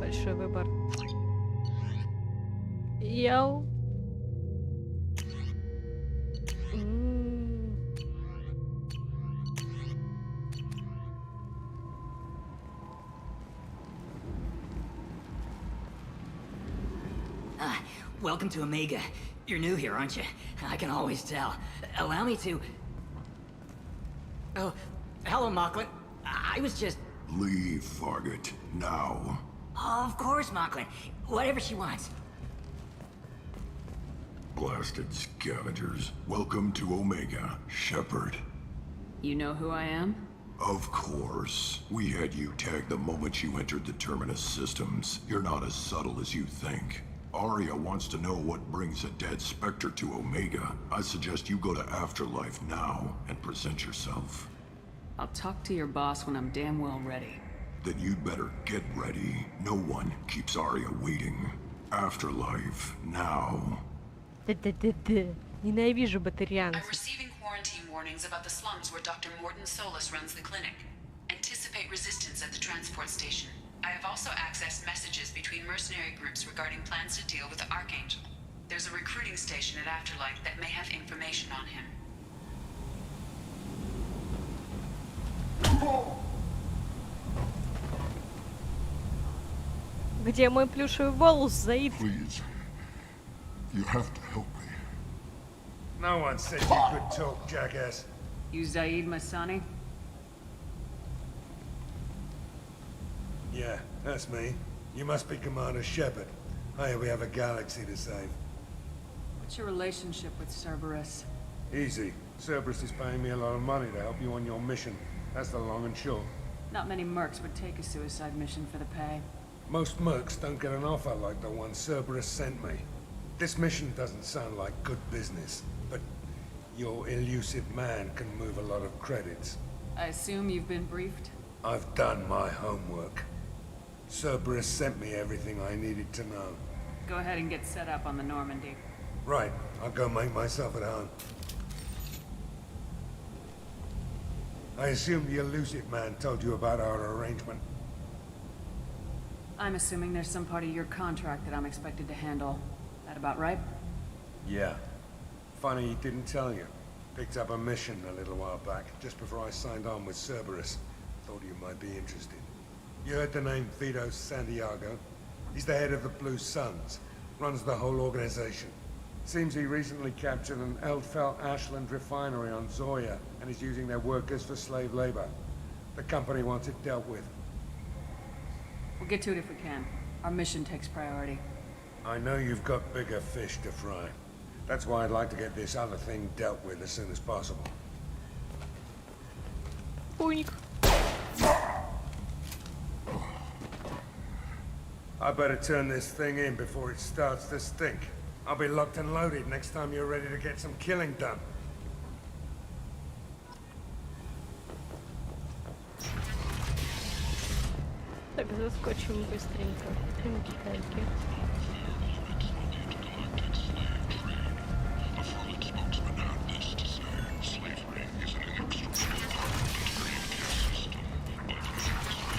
большой выбор. Йоу. Welcome to Omega. You're new here, aren't you? I can always tell. Allow me to... Oh, hello, Mocklin. I was just... Leave, Fargate. Now. Of course, Mocklin. Whatever she wants. Blasted scavengers. Welcome to Omega, Shepard. You know who I am? Of course. We had you tagged the moment you entered the Terminus systems. You're not as subtle as you think. Arya wants to know what brings a dead Spectre to Omega. I suggest you go to Afterlife now and present yourself. I'll talk to your boss when I'm damn well ready. Then you'd better get ready. No one keeps Arya waiting. Afterlife now. Ненавижу батарианцев. I'm receiving quarantine warnings about the slums where Dr. Morton Solus runs the clinic. Anticipate resistance at the transport station. I have also accessed messages between mercenary groups regarding plans to deal with the Archangel. There's a recruiting station at Afterlife that may have information on him. Где мой плюшевый волос, Заид? Please. You have to help me. No one said you could talk, jackass. You Zaid Masani? Yeah, that's me. You must be Commander Shepard. Hey, we have a galaxy to save. What's your relationship with Cerberus? Easy. Cerberus is paying me a lot of money to help you on your mission. That's the long and short. Not many mercs would take a suicide mission for the pay. Most mercs don't get an offer like the one Cerberus sent me. This mission doesn't sound like good business, but your elusive man can move a lot of credits. I assume you've been briefed? I've done my homework. Cerberus sent me everything I needed to know. Go ahead and get set up on the Normandy. Right, I'll go make myself at home. I assume the elusive man told you about our arrangement. I'm assuming there's some part of your contract that I'm expected to handle. That about right? Yeah. Funny he didn't tell you. Picked up a mission a little while back, just before I signed on with Cerberus. Thought you might be interested. You heard the name Vito Santiago? He's the head of the Blue Suns. Runs the whole organization. Seems he recently captured an Eldfell Ashland refinery on Zoya and is using their workers for slave labor. The company wants it dealt with. We'll get to it if we can. Our mission takes priority. I know you've got bigger fish to fry. That's why I'd like to get this other thing dealt with as soon as possible. Уник. I better turn this thing in before it starts to stink. I'll be locked and loaded next time you're ready to get some killing done. Так, заскочим быстренько. Кальки.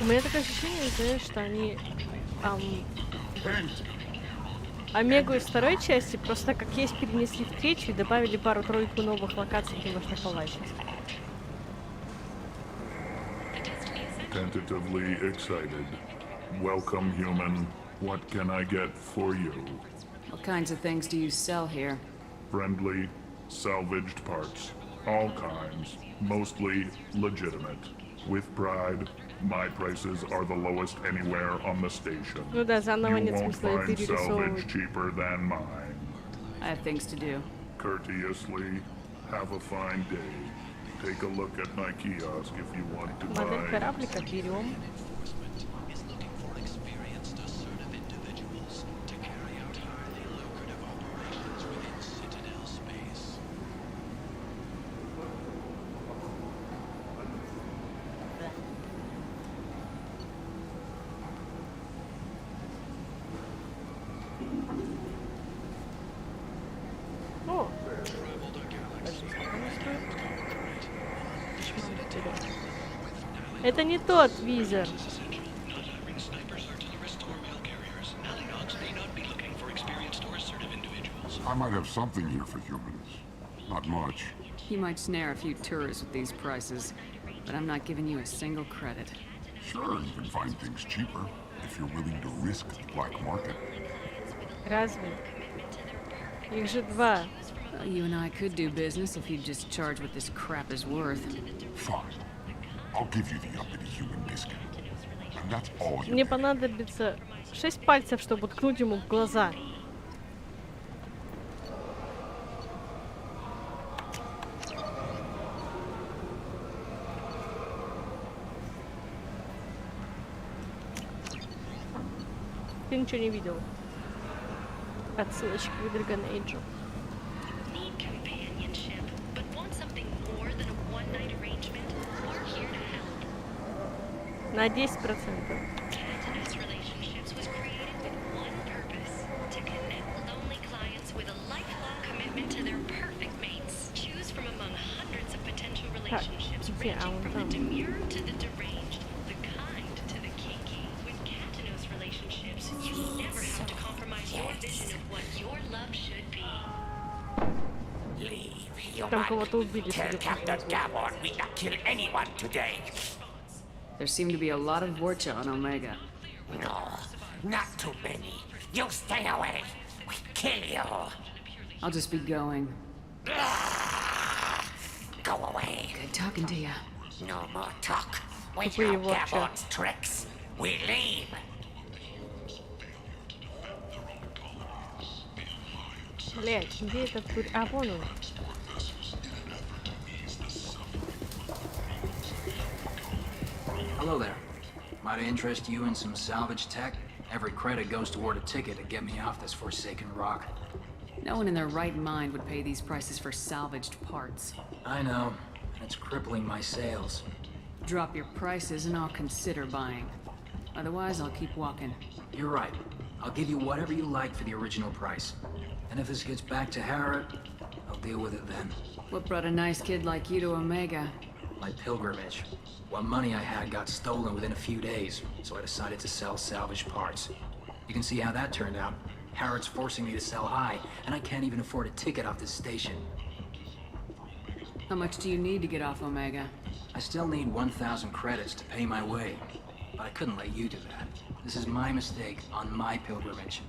У меня такое ощущение, знаешь, что они Омегу из второй части просто как есть перенесли в третью и добавили пару-тройку новых локаций, где можно полазить. Tentatively excited. Welcome, human. What can I get for you? What kinds of things do you sell here? Friendly, salvaged parts. All kinds. Mostly legitimate. With pride, my prices are the lowest anywhere on the station. Ну да, заново You нет won't смысла find перерисовывать. salvage cheaper than mine. I have things to do. Courteously, have a fine day. Take a look at my kiosk if you want to Модель buy. кораблика берем. О! Это не тот визор. I might have something here for humans. Not much. You might snare a few tourists with these prices, but I'm not giving you a single credit. Sure, you can find things cheaper if you're willing to risk the black market. Разве? Их же два. Well, you and I could do business if you'd just charge what this crap is worth. Fine. I'll give you the uppity human discount. And that's all you Мне get. понадобится 6 пальцев, чтобы ткнуть ему в глаза. Ты ничего не видел. Отсылочка к Dragon Age. Need companionship, but want something more than a one-night arrangement? We're here to help. На 10%. Cantonese Relationships was created with one purpose: to connect lonely clients with a lifelong commitment to their perfect mates. Choose from among hundreds of potential relationships, ranging from the demure to the deranged, the kind to the kinky. With Cantonese Relationships, you never have to compromise your vision of what your love should be. Там кого-то убили. There seem to be a lot of Vorcha on Omega. No, not too many. You stay away. We kill you. I'll just be going. Go away. Good talking to you. No more talk. We Тупые know Vorcha. Gabon's tricks. We leave. Блять, где этот тур? А, вон он. Hello there. Might I interest you in some salvage tech? Every credit goes toward a ticket to get me off this forsaken rock. No one in their right mind would pay these prices for salvaged parts. I know, and it's crippling my sales. Drop your prices and I'll consider buying. Otherwise, I'll keep walking. You're right. I'll give you whatever you like for the original price. And if this gets back to Harrod, I'll deal with it then. What brought a nice kid like you to Omega? My pilgrimage. What money I had got stolen within a few days, so I decided to sell salvaged parts. You can see how that turned out. Harrod's forcing me to sell high, and I can't even afford a ticket off this station. How much do you need to get off Omega? I still need 1,000 credits to pay my way, but I couldn't let you do that. This is my mistake on my pilgrimage.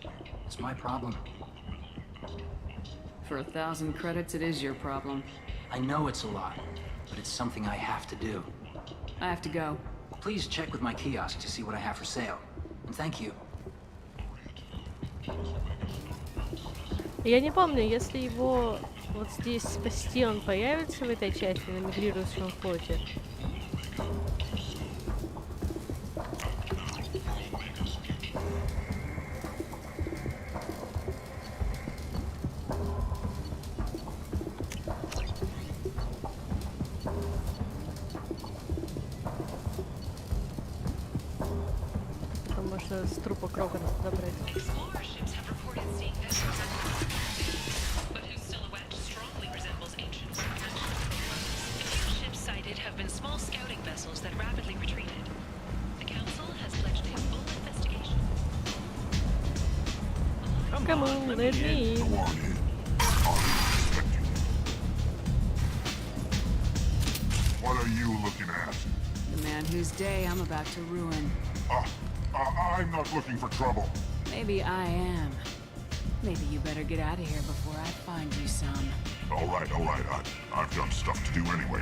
It's my problem. For 1,000 credits, it is your problem. I know it's a lot, but it's something I have to do. I have to go. Please check with my kiosk to see what I have for sale. And thank you. Я не помню, если его вот здесь спасти, он появится в этой части на мигрирующем флоте. Там можно с трупа Крогана забрать. Warships have reported seeing vessels at the but whose silhouette strongly resembles ancient warriors. The few ships sighted have been small scouting vessels that rapidly retreated. The council has pledged a full investigation. Come on, let me in. Go on in. I'll be expecting you. What are you looking at? The man whose day I'm about to ruin. I'm not looking for trouble. Maybe I am. Maybe you better get out of here before I find you some. All right. I've got stuff to do anyway.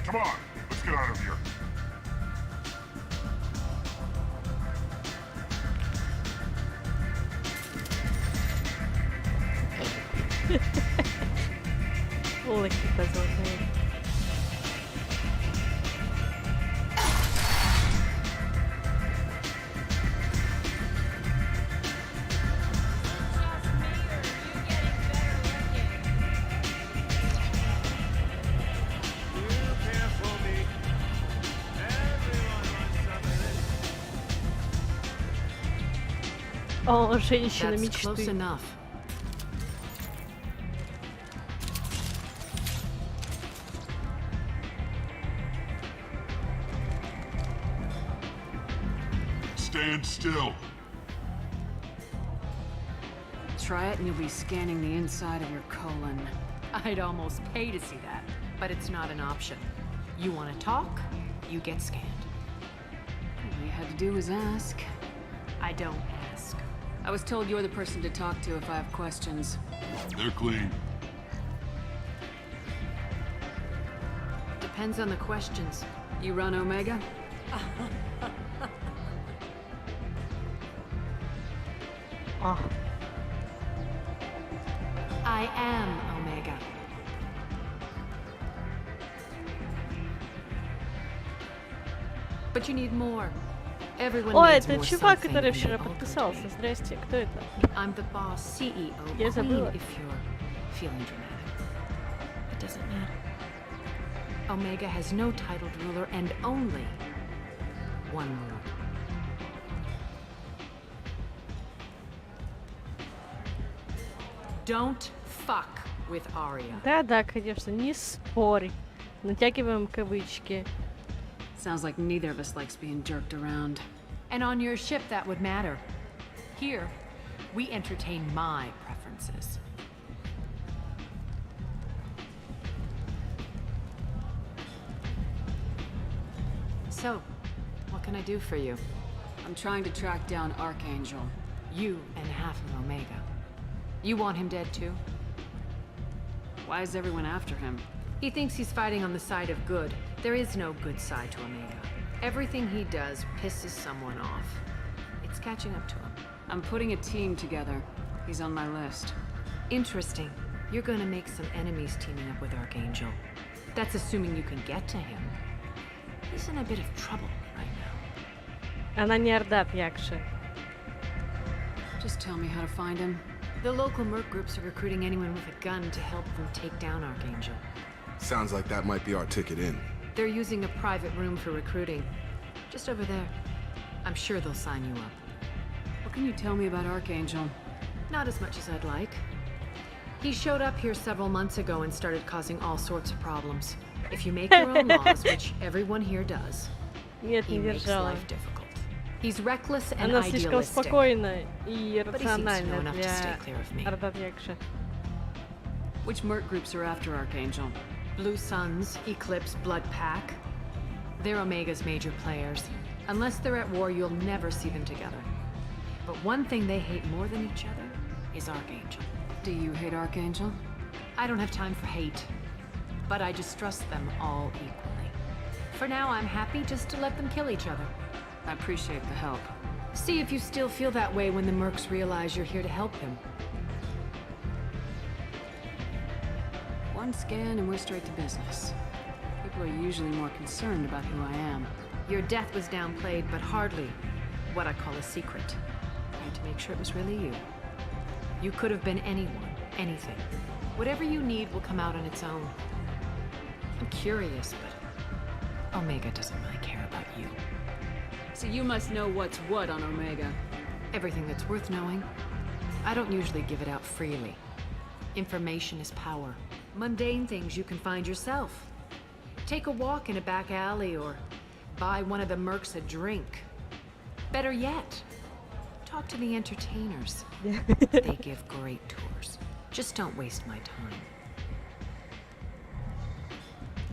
Come on, let's get out of here. Улыбки позорные. О, женщина That's close мечты. enough. Stand still. try it and you'll be scanning the inside of your colon. I'd almost pay to see that, but it's not an option. You want to talk, you get scanned. All you had to do was ask. I don't ask. I was told you're the person to talk to if I have questions. They're clean. Depends on the questions. You run Omega? Ah. I am Omega. But you need more. Everyone О, needs это more чувак, something, который and вчера they all подписался. do. Здрасте, кто это? I'm the boss, CEO, Я queen, забыла. if you're feeling dramatic. It doesn't matter. Omega has no titled ruler and only one ruler. Don't fuck with Arya. Да, конечно, не спорь. Натягиваем кавычки. Sounds like neither of us likes being jerked around. And on your ship, that would matter. Here, we entertain my preferences. So, what can I do for you? I'm trying to track down Archangel. You and half of Omega. You want him dead too? Why is everyone after him? He thinks he's fighting on the side of good. There is no good side to Omega. Everything he does pisses someone off. It's catching up to him. I'm putting a team together. He's on my list. Interesting. You're gonna make some enemies teaming up with Archangel. That's assuming you can get to him. He's in a bit of trouble right now. Она не орда, пьякши. Just tell me how to find him. The local merc groups are recruiting anyone with a gun to help them take down Archangel. Sounds like that might be our ticket in. They're using a private room for recruiting. Just over there. I'm sure they'll sign you up. What can you tell me about Archangel? Not as much as I'd like. He showed up here several months ago and started causing all sorts of problems. If you make your own laws, which everyone here does, Нет, he не makes держала. life difficult. He's reckless and Она слишком idealistic. спокойна и But he seems to know рациональна enough to stay clear of me. для орда пьякши. Which merc groups are after Archangel? Blue Suns, Eclipse, Blood Pack. They're Omega's major players. Unless they're at war, you'll never see them together. But one thing they hate more than each other is Archangel. Do you hate Archangel? I don't have time for hate. But I distrust them all equally. For now, I'm happy just to let them kill each other. I appreciate the help. See if you still feel that way when the mercs realize you're here to help him. One scan and we're straight to business. People are usually more concerned about who I am. Your death was downplayed, but hardly what I call a secret. I had to make sure it was really you. You could have been anyone, anything. Whatever you need will come out on its own. I'm curious, but Omega doesn't really care about you. So you must know what's what on Omega. Everything that's worth knowing. I don't usually give it out freely. Information is power. Mundane things you can find yourself. Take a walk in a back alley or buy one of the mercs a drink. Better yet, talk to the entertainers. They give great tours. Just don't waste my time.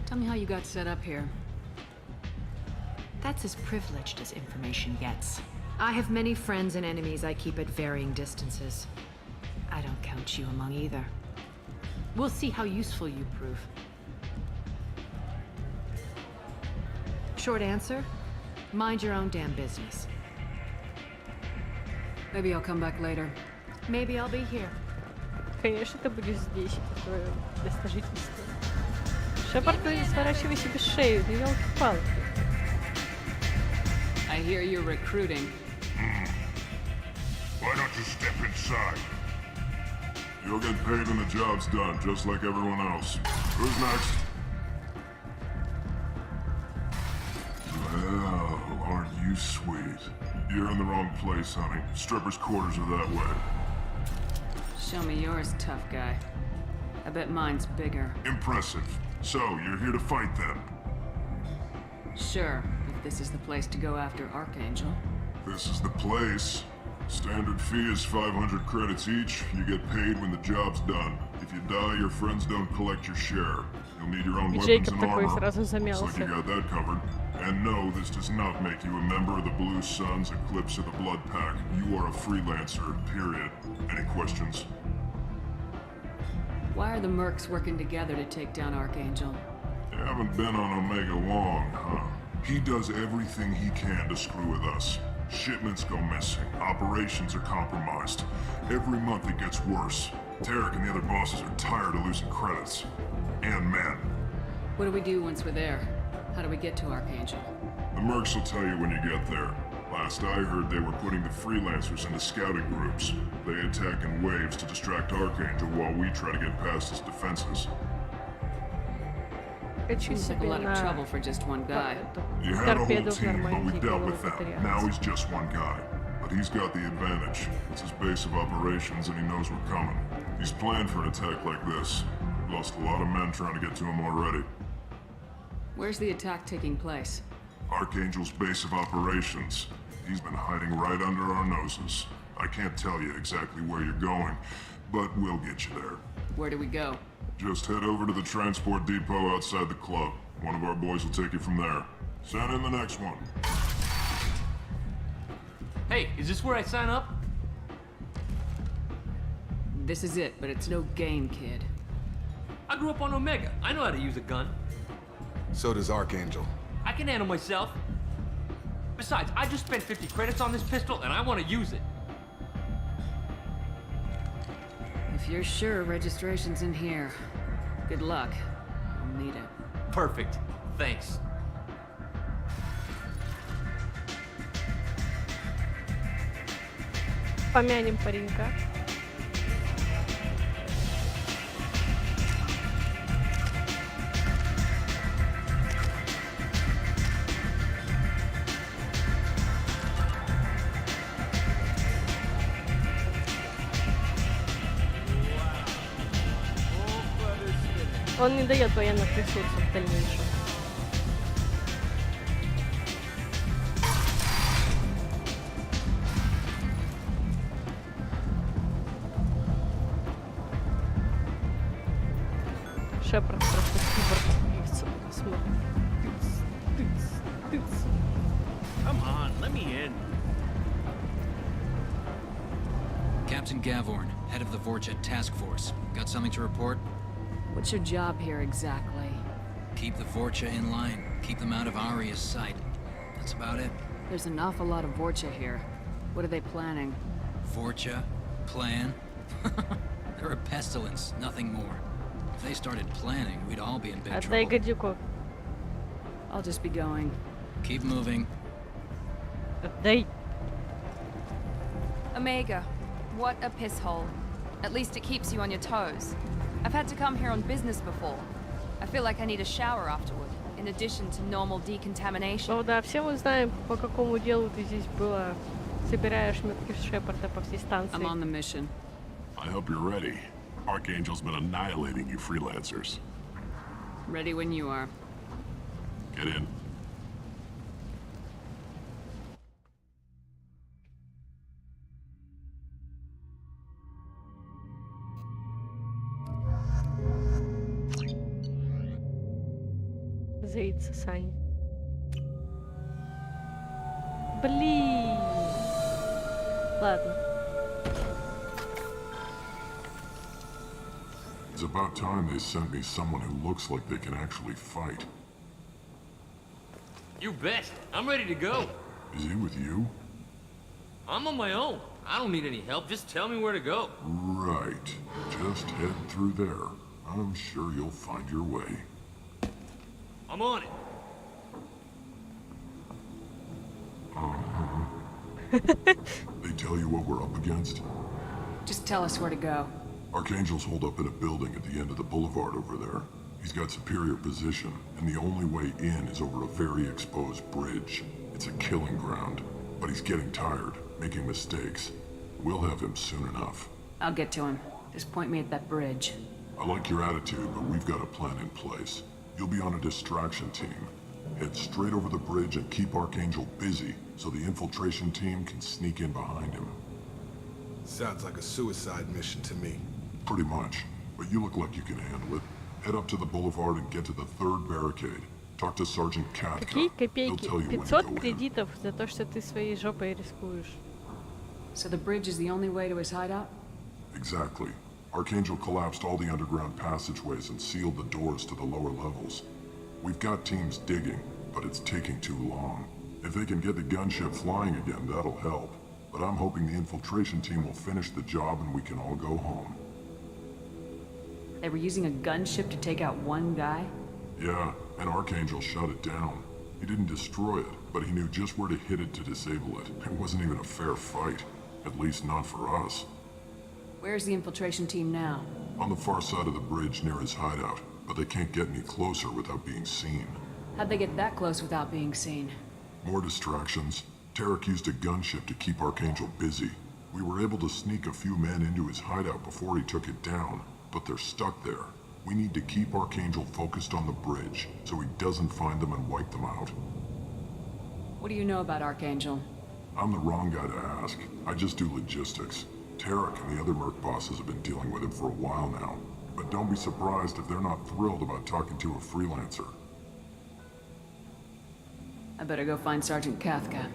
Tell me how you got set up here. That's as privileged as information gets. I have many friends and enemies I keep at varying distances. I don't count you among either. We'll see how useful you prove. Short answer, mind your own damn business. Maybe I'll come back later. Maybe I'll be here. Конечно, ты будешь здесь, это твое место жительства. Шепард, ты сворачивай себе шею, ты елки-палки. I hear you're recruiting. Why don't you step inside? You'll get paid when the job's done, just like everyone else. Who's next? Well, aren't you sweet? You're in the wrong place, honey. Strippers' quarters are that way. Show me yours, tough guy. I bet mine's bigger. Impressive. So, you're here to fight then? Sure, if this is the place to go after Archangel. This is the place. Standard fee is 500 credits each. You get paid when the job's done. If you die, your friends don't collect your share. You'll need your own weapons and armor. Looks like you got that covered. And no, this does not make you a member of the Blue Suns, Eclipse, or the Blood Pack. You are a freelancer, period. Any questions? Why are the mercs working together to take down Archangel? You haven't been on Omega long, huh? He does everything he can to screw with us. Shipments go missing. Operations are compromised. Every month it gets worse. Tarek and the other bosses are tired of losing credits. And men. What do we do once we're there? How do we get to Archangel? The mercs will tell you when you get there. Last I heard, they were putting the freelancers into scouting groups. They attack in waves to distract Archangel while we try to get past his defenses. Seems like a lot of trouble for just one guy. You had a whole team, but we dealt with them. Now he's just one guy. But he's got the advantage. It's his base of operations and he knows we're coming. He's planned for an attack like this. We've lost a lot of men trying to get to him already. Where's the attack taking place? Archangel's base of operations. He's been hiding right under our noses. I can't tell you exactly where you're going, but we'll get you there. Where do we go? Just head over to the transport depot outside the club. One of our boys will take you from there. Send in the next one. Hey, is this where I sign up? This is it, but it's no game, kid. I grew up on Omega. I know how to use a gun. So does Archangel. I can handle myself. Besides, I just spent 50 credits on this pistol and I want to use it. If you're sure registration's in here, good luck. I'll need it. Perfect. Thanks. Помянем паренька. Он не дает военных ресурсов в дальнейшем. Шепард просто киборг. Come on, let me in. Captain Gavorn, head of the Vorcha task force. Got something to report? What's your job here exactly? Keep the Vorcha in line. Keep them out of Aria's sight. That's about it. There's an awful lot of Vorcha here. What are they planning? Vorcha? Plan? They're a pestilence, nothing more. If they started planning, we'd all be in big Отдай trouble. гадюку. I'll just be going. Keep moving. Отдай. Omega, what a piss hole. At least it keeps you on your toes. I've had to come here on business before. I feel like I need a shower afterward, in addition to normal decontamination. Ну да, все мы знаем, по какому делу ты здесь была. Собираешь метки Шепарда по всей станции. I'm on the mission. I hope you're ready. Archangel's been annihilating you freelancers. Ready when you are. Get in. Заится, Сань. Блин. Ладно. It's about time they sent me someone who looks like they can actually fight. You bet. I'm ready to go. Is he with you? I'm on my own. I don't need any help. Just tell me where to go. Right. Just head through there. I'm sure you'll find your way. I'm on it. They tell you what we're up against? Just tell us where to go. Archangel's holed up in a building at the end of the boulevard over there. He's got superior position, and the only way in is over a very exposed bridge. It's a killing ground, but he's getting tired, making mistakes. We'll have him soon enough. I'll get to him. Just point me at that bridge. I like your attitude, but we've got a plan in place. You'll be on a distraction team. Head straight over the bridge and keep Archangel busy so the infiltration team can sneak in behind him. Sounds like a suicide mission to me. Pretty much. But you look like you can handle it. Head up to the boulevard and get to the third barricade. Talk to Sergeant Katka. Какие копейки? 500 кредитов за то, что ты своей жопой рискуешь. So the bridge is the only way to his hideout? Exactly. Archangel collapsed all the underground passageways and sealed the doors to the lower levels. We've got teams digging, but it's taking too long. If they can get the gunship flying again, that'll help. But I'm hoping the infiltration team will finish the job and we can all go home. They were using a gunship to take out one guy? Yeah, and Archangel shut it down. He didn't destroy it, but he knew just where to hit it to disable it. It wasn't even a fair fight. At least not for us. Where's the infiltration team now? On the far side of the bridge near his hideout, but they can't get any closer without being seen. How'd they get that close without being seen? More distractions. Tarek used a gunship to keep Archangel busy. We were able to sneak a few men into his hideout before he took it down, but they're stuck there. We need to keep Archangel focused on the bridge, so he doesn't find them and wipe them out. What do you know about Archangel? I'm the wrong guy to ask. I just do logistics. Tarek and the other merc bosses have been dealing with him for a while now. But don't be surprised if they're not thrilled about talking to a freelancer. I better go find Sergeant Katka.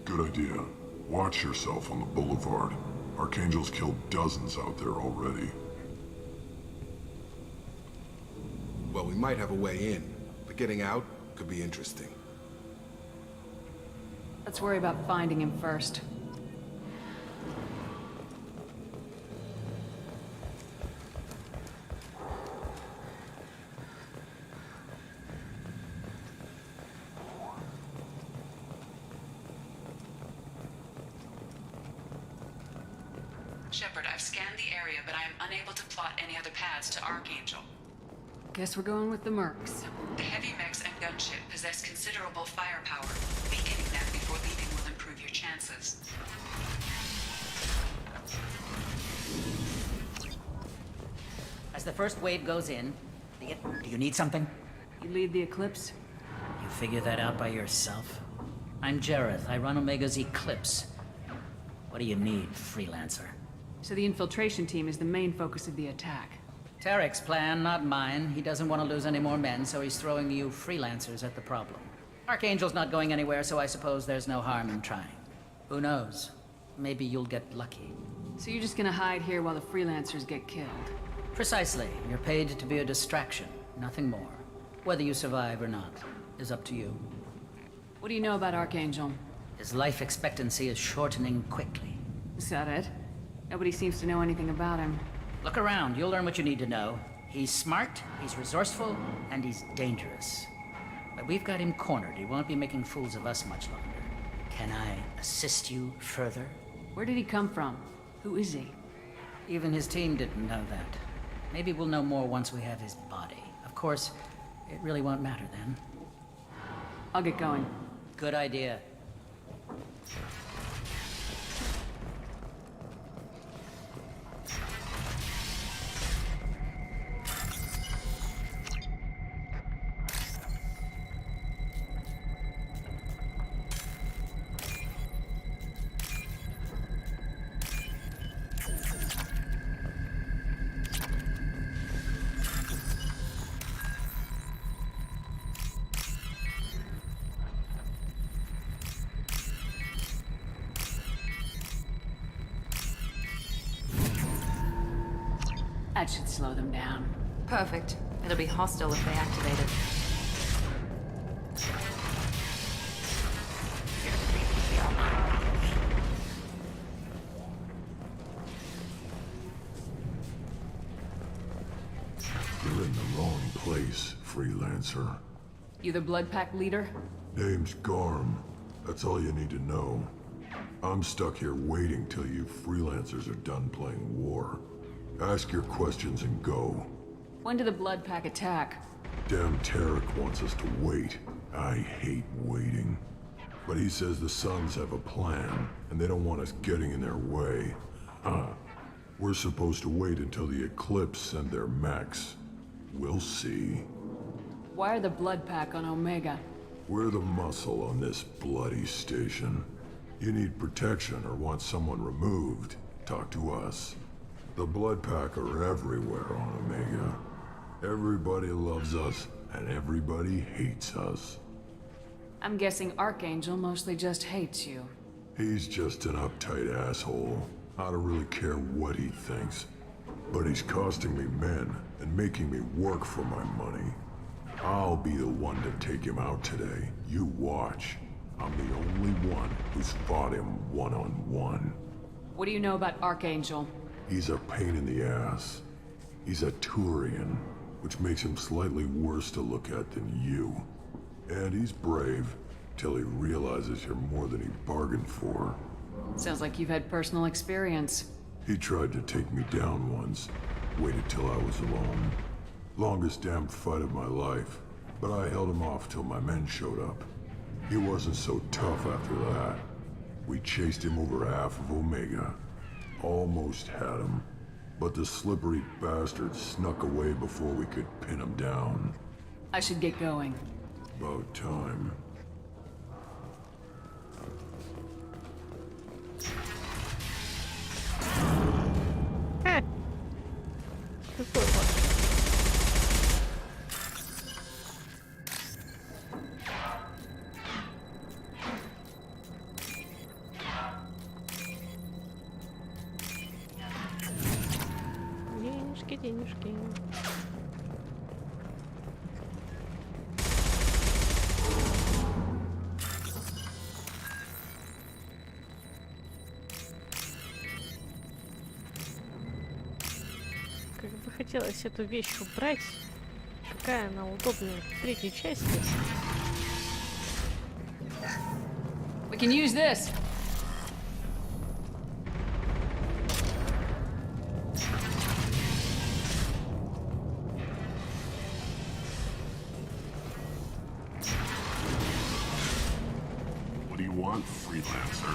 Good idea. Watch yourself on the boulevard. Archangel's killed dozens out there already. Well, we might have a way in, but getting out could be interesting. Let's worry about finding him first. Shepard, I've scanned the area, but I am unable to plot any other paths to Archangel. Guess we're going with the mercs. The heavy mechs and gunship possess considerable firepower. Weakening them before leaving will improve your chances. As the first wave goes in, do you need something? You lead the Eclipse? You figure that out by yourself? I'm Jareth. I run Omega's Eclipse. What do you need, freelancer? So the infiltration team is the main focus of the attack. Tarek's plan, not mine. He doesn't want to lose any more men, so he's throwing you freelancers at the problem. Archangel's not going anywhere, so I suppose there's no harm in trying. Who knows? Maybe you'll get lucky. So you're just gonna hide here while the freelancers get killed? Precisely. You're paid to be a distraction, nothing more. Whether you survive or not is up to you. What do you know about Archangel? His life expectancy is shortening quickly. Is that it? Nobody seems to know anything about him. Look around, you'll learn what you need to know. He's smart, he's resourceful, and he's dangerous. But we've got him cornered. He won't be making fools of us much longer. Can I assist you further? Where did he come from? Who is he? Even his team didn't know that. Maybe we'll know more once we have his body. Of course, it really won't matter then. I'll get going. Good idea. That should slow them down. Perfect. It'll be hostile if they activate it. You're in the wrong place, freelancer. You the Blood Pack leader? Name's Garm. That's all you need to know. I'm stuck here waiting till you freelancers are done playing war. Ask your questions and go. When did the Blood Pack attack? Damn Tarek wants us to wait. I hate waiting. But he says the Suns have a plan, and they don't want us getting in their way. We're supposed to wait until the Eclipse send their mechs. We'll see. Why are the Blood Pack on Omega? We're the muscle on this bloody station. You need protection or want someone removed. talk to us. The Blood Pack are everywhere on Omega. Everybody loves us, and everybody hates us. I'm guessing Archangel mostly just hates you. He's just an uptight asshole. I don't really care what he thinks. But he's costing me men and making me work for my money. I'll be the one to take him out today. You watch. I'm the only one who's fought him one-on-one. What do you know about Archangel? He's a pain in the ass. He's a Turian, which makes him slightly worse to look at than you. And he's brave, till he realizes you're more than he bargained for. Sounds like you've had personal experience. He tried to take me down once, waited till I was alone. Longest damn fight of my life, but I held him off till my men showed up. He wasn't so tough after that. We chased him over half of Omega. Almost had him, but the slippery bastard snuck away before we could pin him down. I should get going. About time. Денежки, денежки. Как бы хотелось эту вещь убрать. Какая она удобная в третьей части. We can use this. What do you want, freelancer?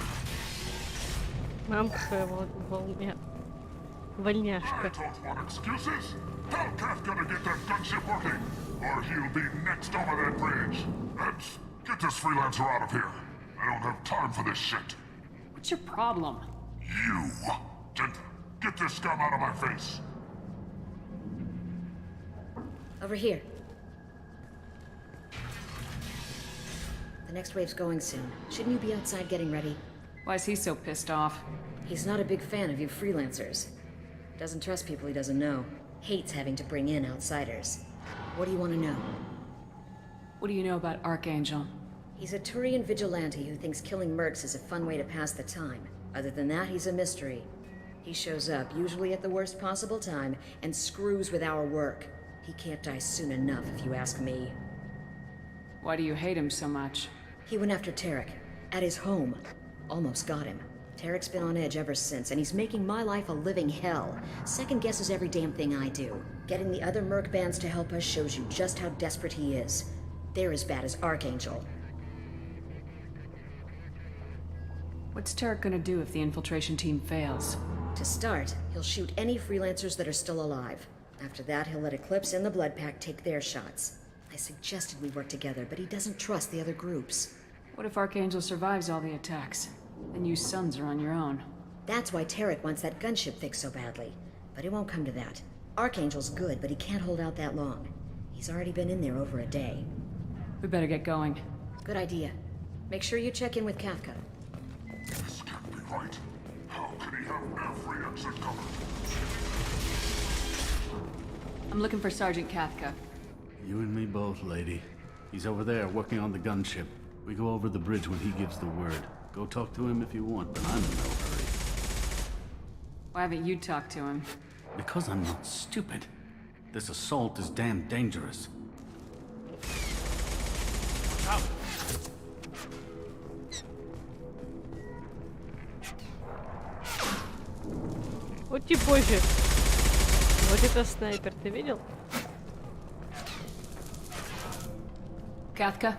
Мамка твоя вольняшка. Excuses? Tell Kafka to get that gunship working, or he'll be next over that bridge. And get this freelancer out of here. I don't have time for this shit. What's your problem? You! Get this scum out of my face! Over here. The next wave's going soon. Shouldn't you be outside getting ready? Why is he so pissed off? He's not a big fan of you freelancers. Doesn't trust people he doesn't know. Hates having to bring in outsiders. What do you want to know? What do you know about Archangel? He's a Turian vigilante who thinks killing mercs is a fun way to pass the time. Other than that, he's a mystery. He shows up, usually at the worst possible time, and screws with our work. He can't die soon enough, if you ask me. Why do you hate him so much? He went after Tarek, at his home. Almost got him. Tarek's been on edge ever since, and he's making my life a living hell. Second guesses every damn thing I do. Getting the other merc bands to help us shows you just how desperate he is. They're as bad as Archangel. What's Tarek gonna do if the infiltration team fails? To start, he'll shoot any freelancers that are still alive. After that, he'll let Eclipse and the Blood Pack take their shots. I suggested we work together, but he doesn't trust the other groups. What if Archangel survives all the attacks? Then you sons are on your own. That's why Tarek wants that gunship fixed so badly. But it won't come to that. Archangel's good, but he can't hold out that long. He's already been in there over a day. We better get going. Good idea. Make sure you check in with Kafka. This can't be right. How can he have every exit covered? I'm looking for Sergeant Kafka. You and me both, lady. He's over there working on the gunship. We go over the bridge when he gives the word. Go talk to him if you want, but I'm in no hurry. Why haven't you talked to him? Because I'm not stupid. This assault is damn dangerous. Watch out! Вот и позже. Вот это снайпер, ты видел? Kafka?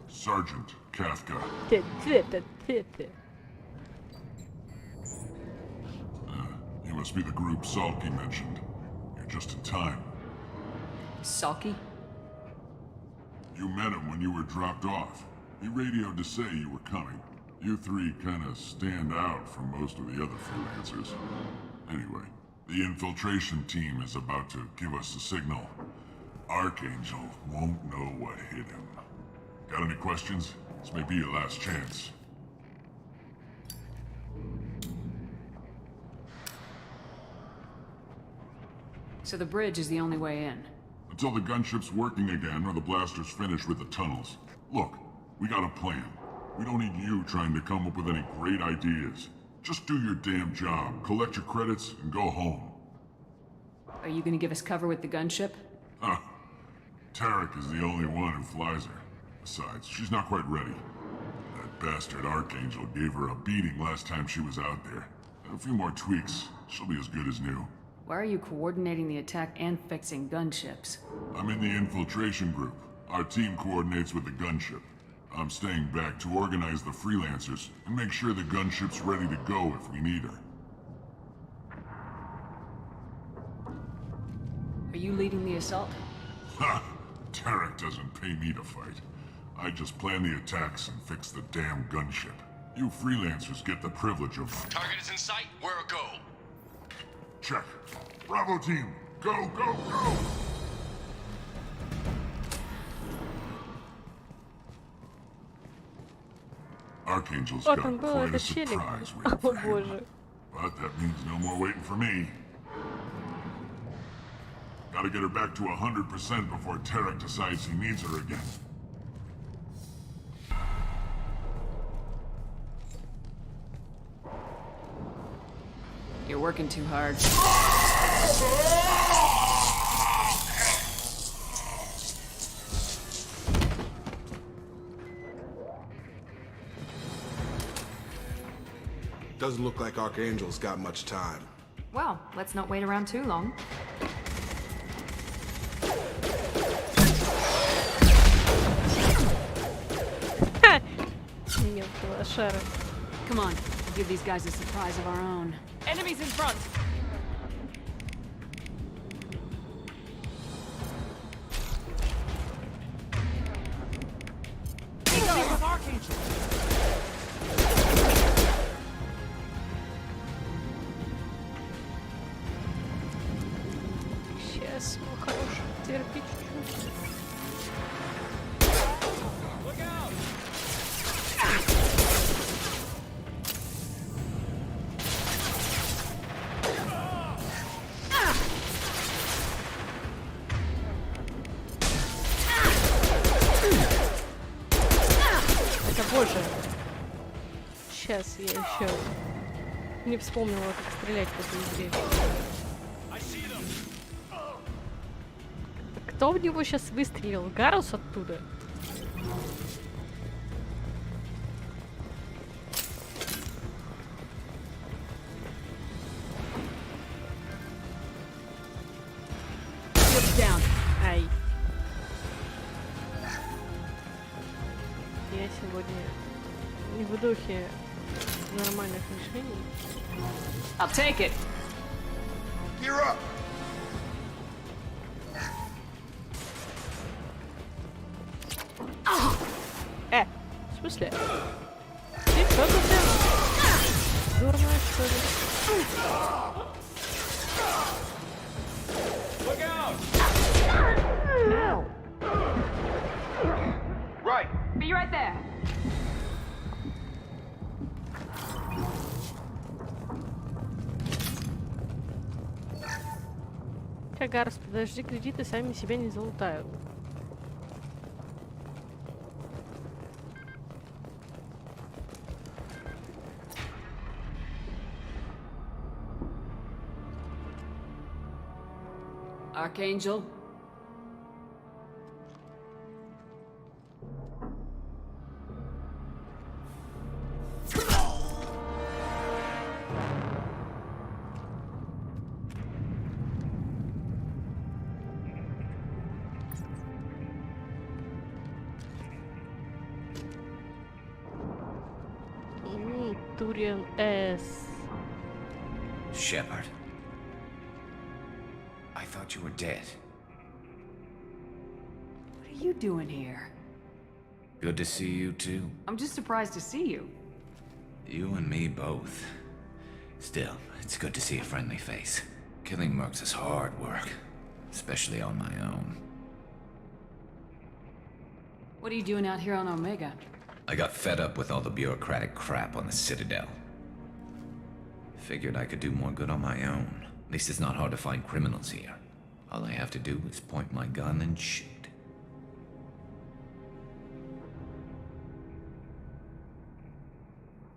Sergeant Kafka. You must be the group Salky mentioned. You're just in time. Saki? You met him when you were dropped off. He radioed to say you were coming. You three kind of stand out from most of the other freelancers. Anyway, the infiltration team is about to give us a signal. Archangel won't know what hit him. Got any questions? This may be your last chance. So the bridge is the only way in. Until the gunship's working again or the blasters finish with the tunnels. Look, we got a plan. We don't need you trying to come up with any great ideas. Just do your damn job, collect your credits, and go home. Are you gonna give us cover with the gunship? Huh. Tarek is the only one who flies her. Besides, she's not quite ready. That bastard Archangel gave her a beating last time she was out there. A few more tweaks, she'll be as good as new. Why are you coordinating the attack and fixing gunships? I'm in the infiltration group. Our team coordinates with the gunship. I'm staying back to organize the freelancers and make sure the gunship's ready to go if we need her. Are you leading the assault? Ha! Tarek doesn't pay me to fight. I just plan the attacks and fix the damn gunship. You freelancers get the privilege of... Target is in sight. Where a go? Check. Bravo team, go, go, go! Archangel's got quite a surprise waiting for him. But that means no more waiting for me. Gotta get her back to 100% before Tarek decides he needs her again. You're working too hard. Doesn't look like Archangel's got much time. Well, let's not wait around too long. Come on, we'll give these guys a surprise of our own. Enemies in front! With Archangel! Сейчас, ну хорош, терпи чуть-чуть. Боже, сейчас я еще не вспомнила, как стрелять в этой игре. Кто в него сейчас выстрелил? Гарус оттуда? Ай. Я сегодня не в духе нормальных решений. I'll take it. You're up. В смысле? Ты что тут делаешь? Дурная, что ли? Look out! Ow. Right. Be right there. Гарс, подожди, кредиты сами себя не залутают. Archangel? Туриан С. Shepard. I thought you were dead. What are you doing here? Good to see you too. I'm just surprised to see you. You and me both. Still, it's good to see a friendly face. Killing mercs is hard work, especially on my own. What are you doing out here on Omega? I got fed up with all the bureaucratic crap on the Citadel. Figured I could do more good on my own. At least it's not hard to find criminals here. All I have to do is point my gun and shoot.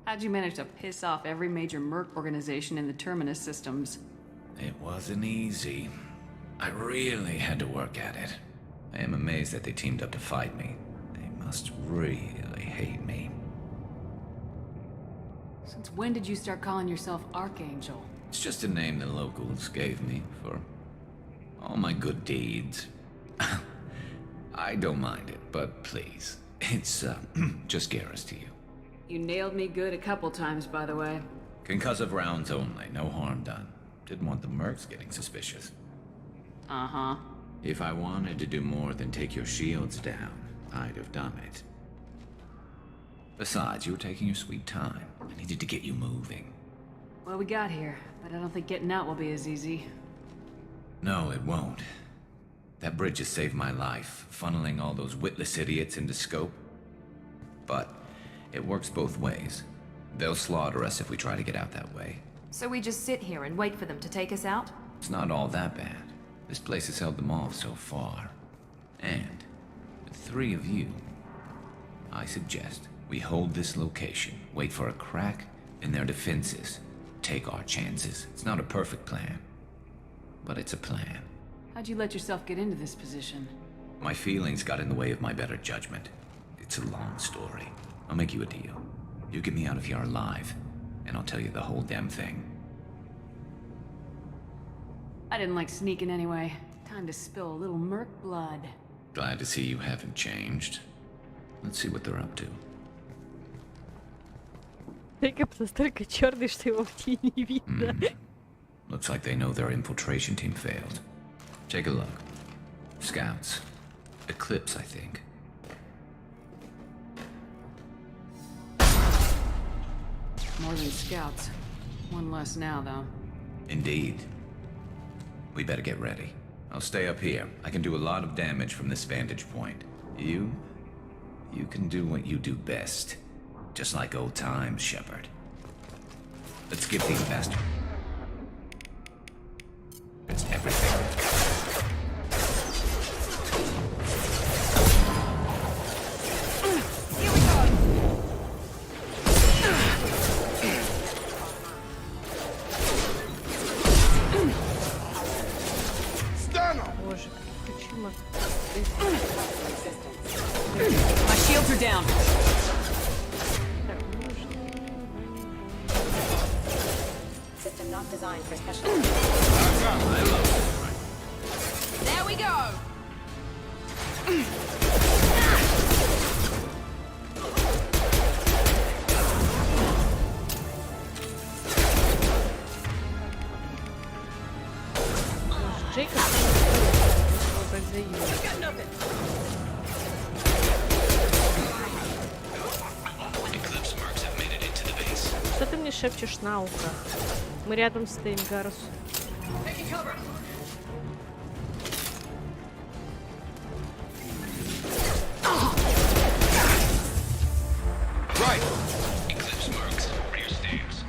How'd you manage to piss off every major merc organization in the Terminus systems? It wasn't easy. I really had to work at it. I am amazed that they teamed up to fight me. They must really hate me. Since when did you start calling yourself Archangel? It's just a name the locals gave me for all my good deeds. I don't mind it, but please, it's just Garrus to you. You nailed me good a couple times, by the way. Concussive rounds only, no harm done. Didn't want the mercs getting suspicious. Uh-huh. If I wanted to do more than take your shields down, I'd have done it. Besides, you were taking your sweet time. I needed to get you moving. Well, we got here, but I don't think getting out will be as easy. No, it won't. That bridge has saved my life, funneling all those witless idiots into scope. But it works both ways. They'll slaughter us if we try to get out that way. So we just sit here and wait for them to take us out? It's not all that bad. This place has held them off so far. And with 3 of you, I suggest we hold this location, wait for a crack in their defenses, take our chances. It's not a perfect plan, but it's a plan. How'd you let yourself get into this position? My feelings got in the way of my better judgment. It's a long story. I'll make you a deal. You get me out of here alive, and I'll tell you the whole damn thing. I didn't like sneaking anyway. Time to spill a little merc blood. Glad to see you haven't changed. Let's see what they're up to. Джейкоб настолько черный, что его в тени не видно. Looks like they know their infiltration team failed. Take a look. Scouts. Eclipse, I think. More than scouts. One less now, though. Indeed. We better get ready. I'll stay up here. I can do a lot of damage from this vantage point. You can do what you do best. Just like old times, Shepard. Let's give these bastards everything. My shields are down. System not designed for special. I love it. There we go. Джейкоб Что ты мне шепчешь на ухо? Мы рядом стоим, Гарус. Right. Eclipse marks. Rear stairs.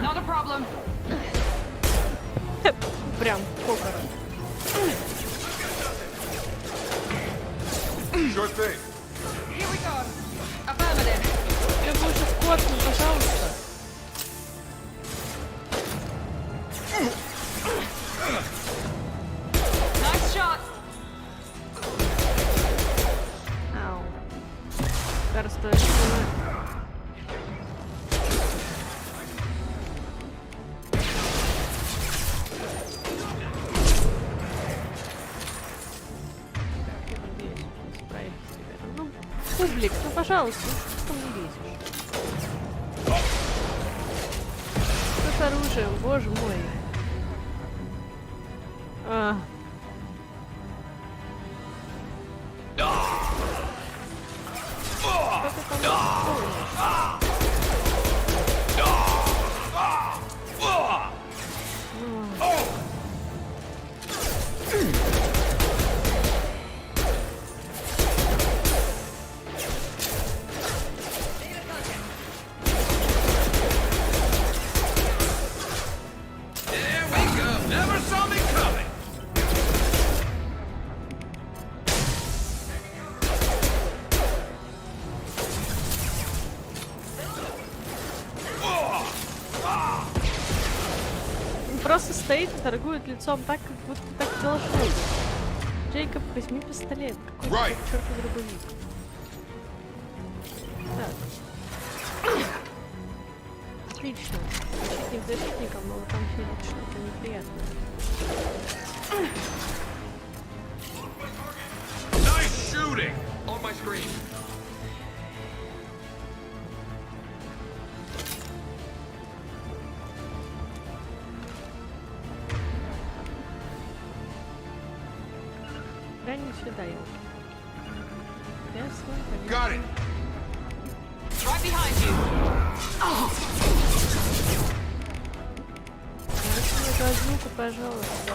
Not a problem. Прям покер. Sure thing. Here we go. Affirmative. Я бы уже в космос, пожалуйста. Nice shot. Ау. Гарус, стой, стой. публик, ну пожалуйста, что мне лезешь? Что с оружием, боже мой. Просто стоит и торгует лицом так, как будто так должно быть. Джейкоб, возьми пистолет. Какой к черту дробовик. Так. Отлично. Защитник защитником, но там филит что-то неприятное. Nice shooting! On my screen. Да не сюда, елки. Got it. Right behind you. Короче, звука, пожалуйста.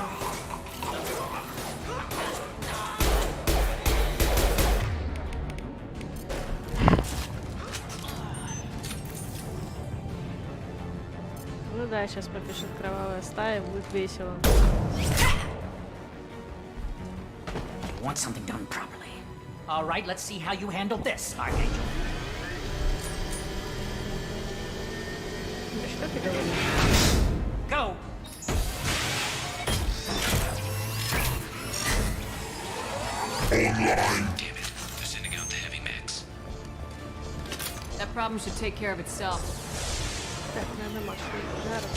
Ну да, сейчас попишет кровавая стая, будет весело. Want something done properly. All right, let's see how you handle this, Archangel. Что ты говоришь? Go. Damn it. They're sending out the heavy mechs. That problem should take care of itself. Так, надо машину пожарить.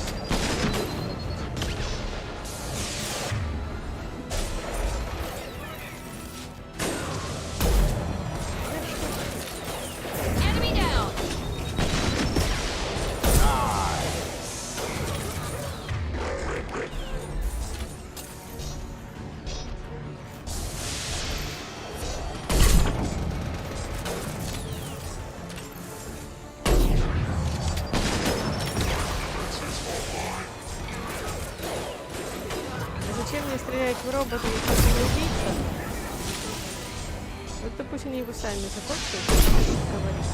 Зачем мне стрелять в робота, если это не убийца? Вот пусть они его сами закончат, говорит.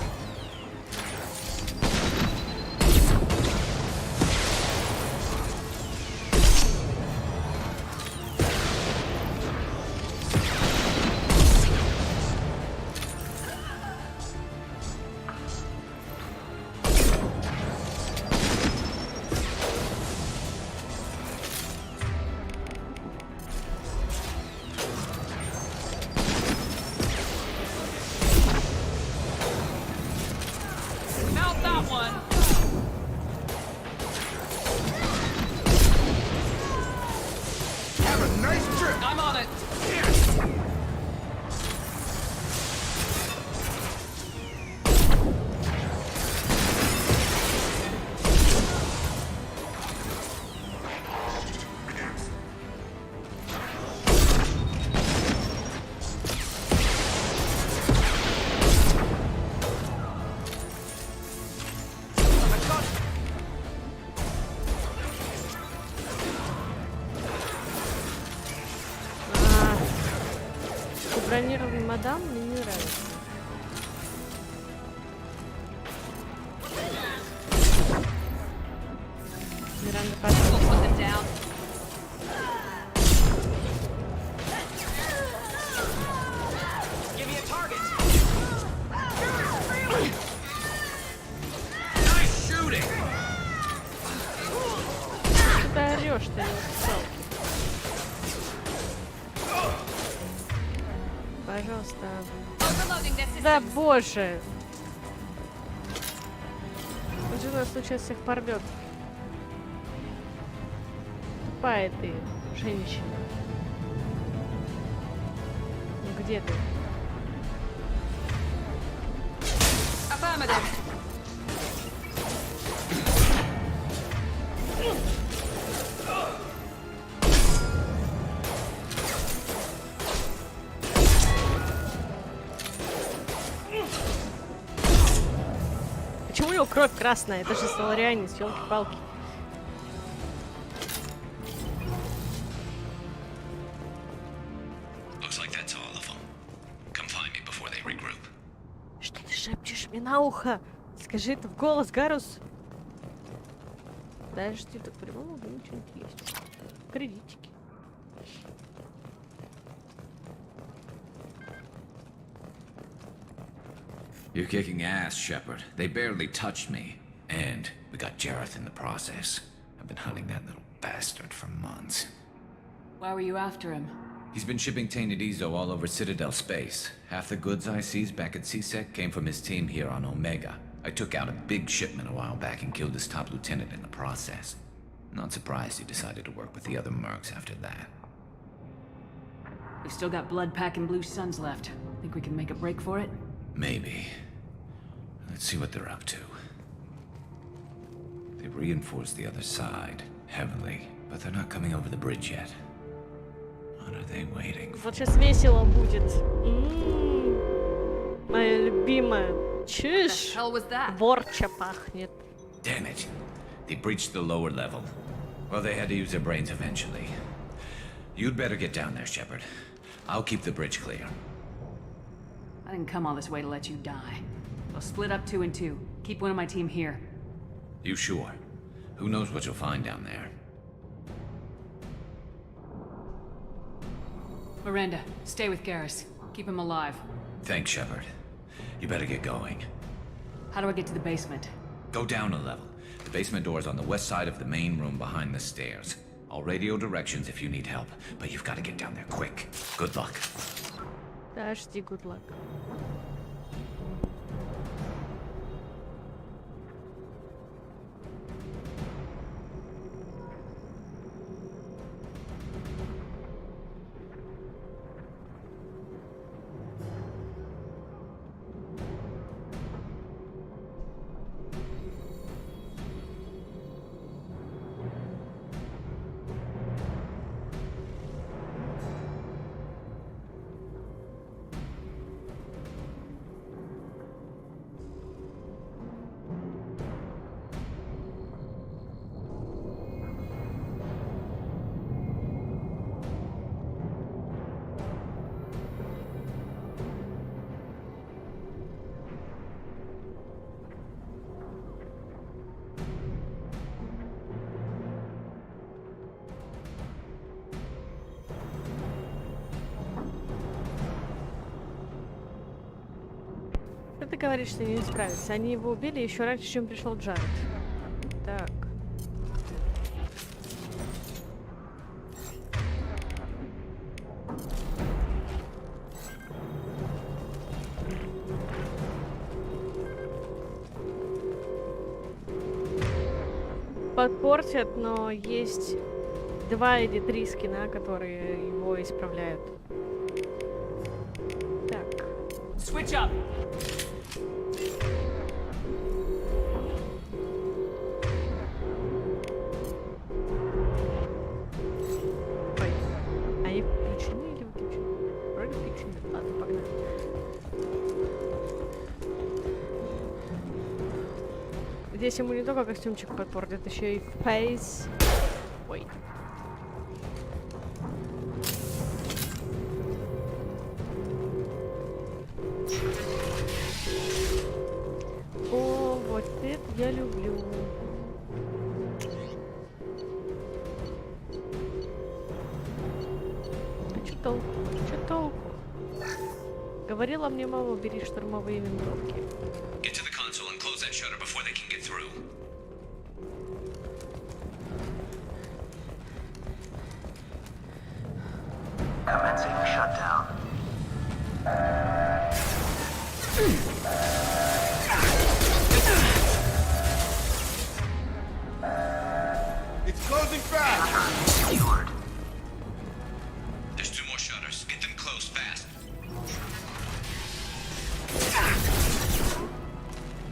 Бронированный мадам мне не нравится. Миранда, пожалуйста. Что ты орешь-то, я устал. Пожалуйста. Да боже! Он же нас сейчас всех порвет. Тупая ты, женщина. Ну где ты? Affirmative. Почему у него кровь красная? Это же соларианец, ёлки-палки. Что ты шепчешь мне на ухо? Скажи это в голос, Гарус. Подожди, тут по-любому что-нибудь есть. Кредитики. You're kicking ass, Shepard. They barely touched me. And we got Jareth in the process. I've been hunting that little bastard for months. Why were you after him? He's been shipping tainted Ezo all over Citadel space. Half the goods I seized back at CSEC came from his team here on Omega. I took out a big shipment a while back and killed his top lieutenant in the process. Not surprised he decided to work with the other mercs after that. We've still got blood pack and blue suns left. Think we can make a break for it? Maybe. Let's see what they're up to. They reinforced the other side, heavily, but they're not coming over the bridge yet. What are they waiting for? Вот сейчас весело будет. Моя любимая. Чушь. Ворча пахнет. Damn it. They breached the lower level. Well, they had to use their brains eventually. You'd better get down there, Shepard. I'll keep the bridge clear. I didn't come all this way to let you die. We'll split up 2 and 2. Keep one of my team here. You sure? Who knows what you'll find down there? Miranda, stay with Garrus. Keep him alive. Thanks, Shepard. You better get going. How do I get to the basement? Go down a level. The basement door's on the west side of the main room behind the stairs. I'll radio directions if you need help, but you've got to get down there quick. Good luck. Подожди, good luck. Ты говоришь, что они не справятся. Они его убили еще раньше, чем пришел Джаред. Так. Подпортят, но есть 2 или 3 скина, которые его исправляют. Так. Switch up. Здесь ему не только костюмчик подпортит, еще и фейс. Ой. О, вот это я люблю. А что толку? Что толку? Говорила мне мама, бери штурмовые винтовки. Commencing shutdown. It's closing fast. Secured. There's 2 more shutters. Get them closed fast.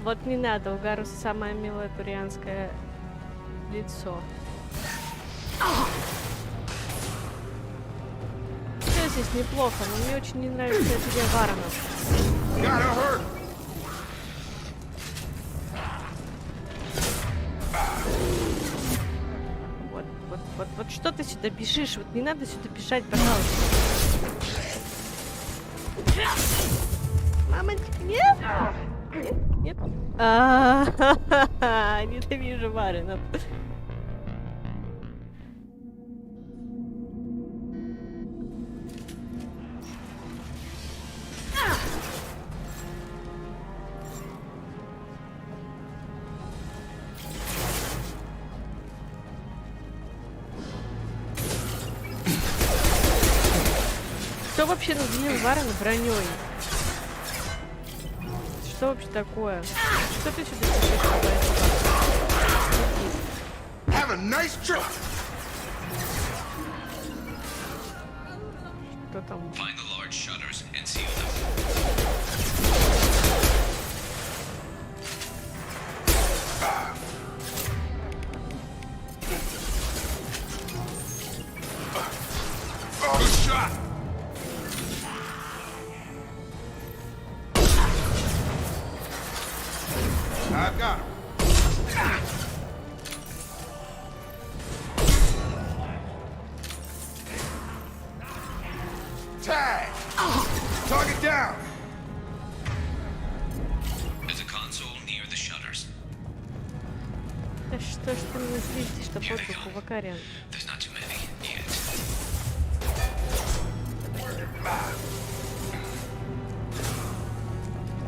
Вот не надо, у Гаруса самое милое турианское лицо. Все здесь неплохо, но мне очень не нравится тебе Варанов. Вот что ты сюда бежишь? Вот не надо сюда бежать, пожалуйста. Мамочка, нет? Нет? Ненавижу Варенов. Кто вообще наделил Варена броней? Что вообще такое? Что ты сюда пишешь? Have a nice trip. Кто там? Find the large shutters and seal them. Good shot. I've got him. Tag! Target down! There's a console near the shutters. Да что ж ты мне злишься, что под руку Вакариан? There's not too many yet.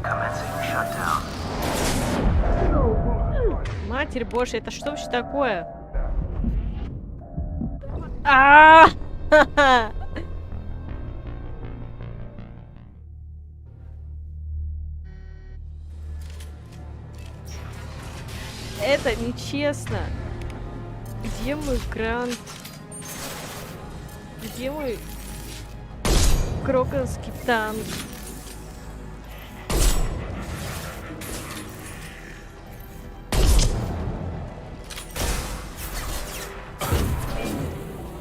Commencing shutdown. Матерь Божья, это что вообще такое? Это нечестно. Где мой грант? Где мой кроконский танк?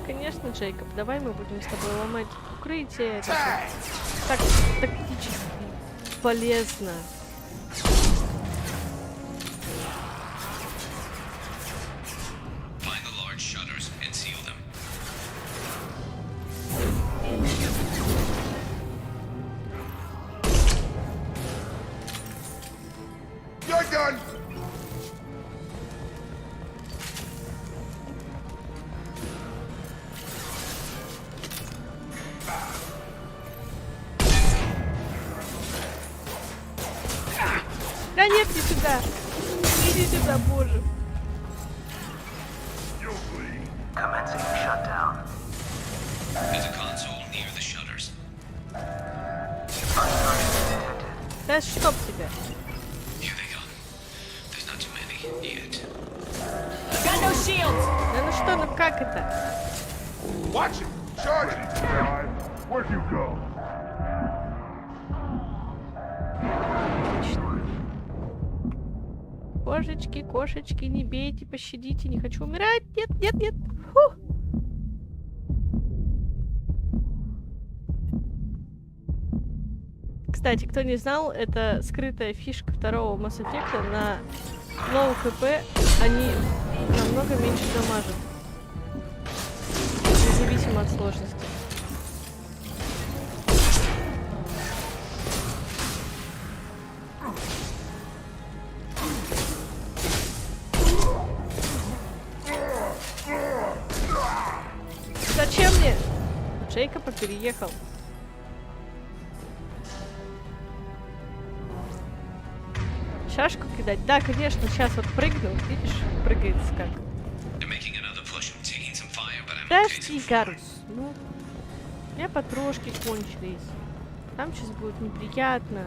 Конечно, Джейкоб, давай мы будем с тобой ломать укрытие. Это так тактически полезно. You're done! Да нет, не сюда! Иди сюда, боже! Commencing shutdown. There's a console near the shutters. Да чтоб тебя! Here they go. There's not too many yet. Got no shields! Да ну что, ну как это? Watch it! Charge it! Where'd you go? Кошечки, кошечки, не бейте, пощадите, не хочу умирать. Нет, нет, нет. Фу. Кстати, кто не знал, это скрытая фишка второго Mass Effect. На новом ХП они намного меньше дамажат. Независимо от сложности. Зачем мне? Джейкоба переехал. Шашку кидать? Да, конечно, сейчас вот прыгну. Видишь, прыгает как. Подожди, Гарус. Ну, у меня патрошки кончились. Там сейчас будет неприятно.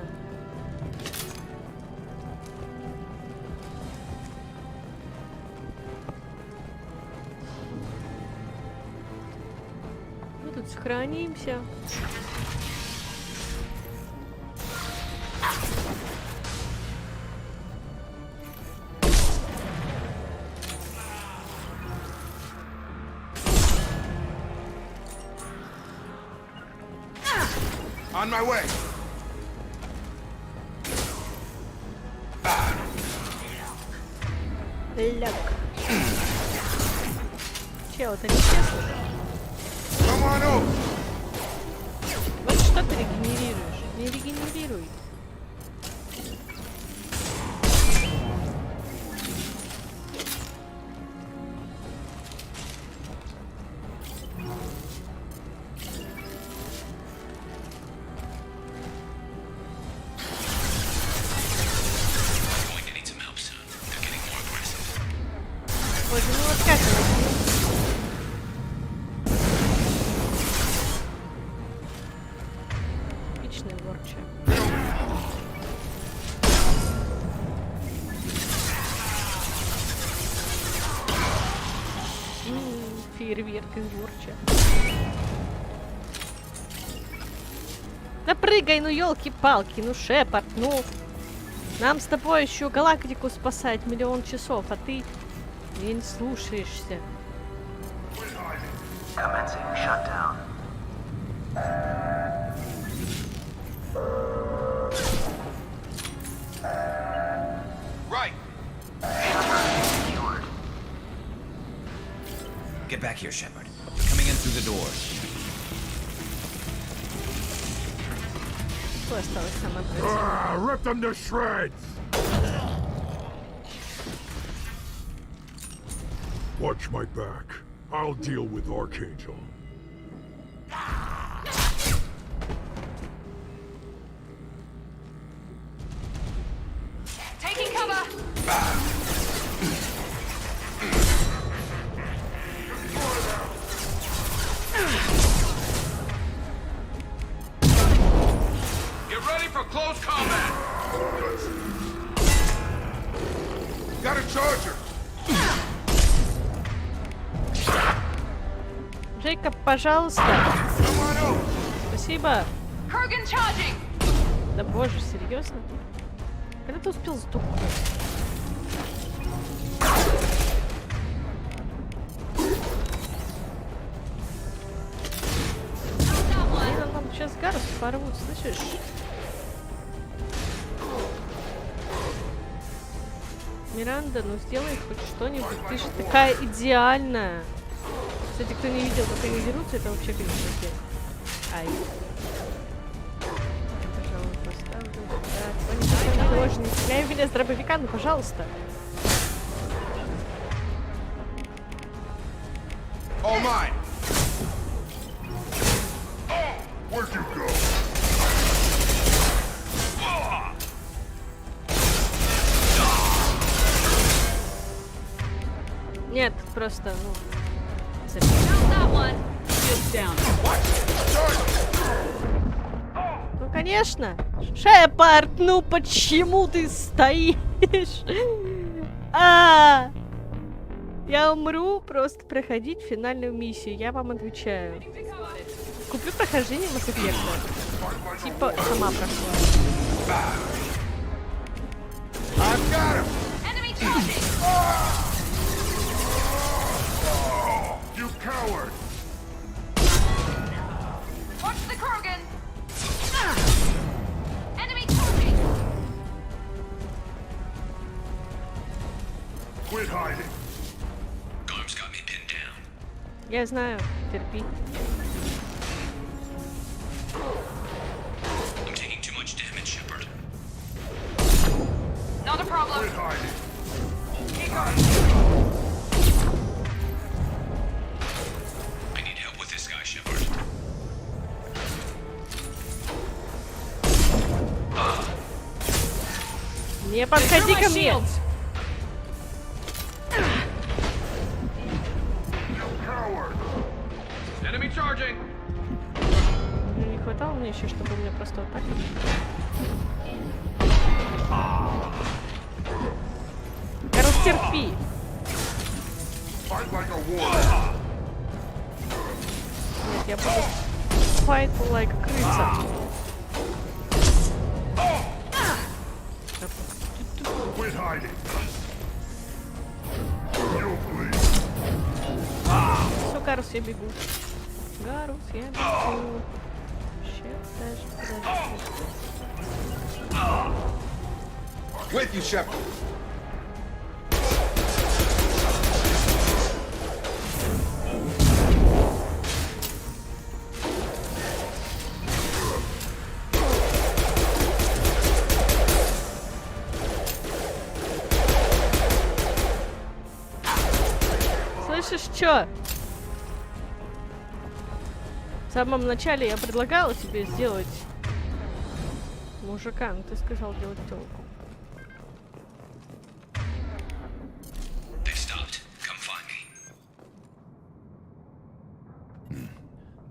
Мы тут сохранимся. On my way. Ляг. Чел, это нечестно. Вот что ты регенерируешь? Не регенерируй. Боже, ну вот как это? Отличный ворча. Фейерверк из ворча. Да прыгай, ну елки-палки, ну Шепард, ну. Нам с тобой еще галактику спасать 1 000 000 часов, а ты не слушаешься. Commencing shutdown. Right. Get back here, Shepard. Coming in through the doors. Что осталось самое противное? Rip them to shreds! Watch my back. I'll deal with Archangel. Taking cover! Get ready for close combat. Got a charger. Джейкоб, пожалуйста. Спасибо. Да боже, серьезно? Когда ты успел сдохнуть? Нам сейчас Гарус порвут, слышишь? Миранда, ну сделай хоть что-нибудь. Ты же такая идеальная. Кстати, кто не видел, как они дерутся, это вообще, конечно, все. Ай. Я, пожалуй, поставлю. Да, они совсем тоже не стреляй в меня с дробовика, ну, пожалуйста. All mine. Where'd you go? Нет, просто, ну... Ну, конечно. Шепард, ну почему ты стоишь? Я умру, просто проходить финальную миссию. Я вам отвечаю. Куплю прохождение Mass Effect. Типа сама прошла. You coward! Watch the Krogan! Enemy target! Quit hiding. Garm's got me pinned down. Я знаю, терпи. I'm taking too much damage, Shepard. Not a problem. Quit hiding. I need help with this guy, Shepard. Не подходи ко мне! Enemy charging! Не хватало мне еще, чтобы у меня просто вот так. Короче, терпи. Fight like a warrior. Нет, я буду fight like крыса. Quit hiding. Все, Гарус, я бегу. Гарус, я бегу. With you, Shepard. Слышишь, чё? В самом начале я предлагала тебе сделать мужика, но ты сказал делать тёлку.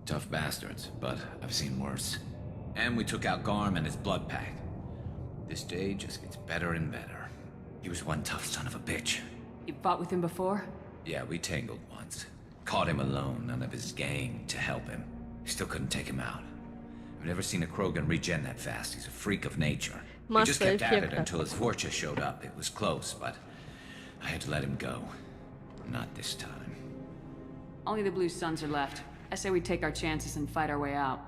Tough bastards, but I've seen worse. And we took out Garm and his blood pack. This day just gets better and better. He was one tough son of a bitch. You fought with him before? Yeah, we tangled once. Caught him alone, none of his gang to help him. Still couldn't take him out. I've never seen a Krogan regen that fast. He's a freak of nature. He just kept at it until his fortune showed up. It was close, but I had to let him go. Not this time. Only the Blue Suns are left. I say we take our chances and fight our way out.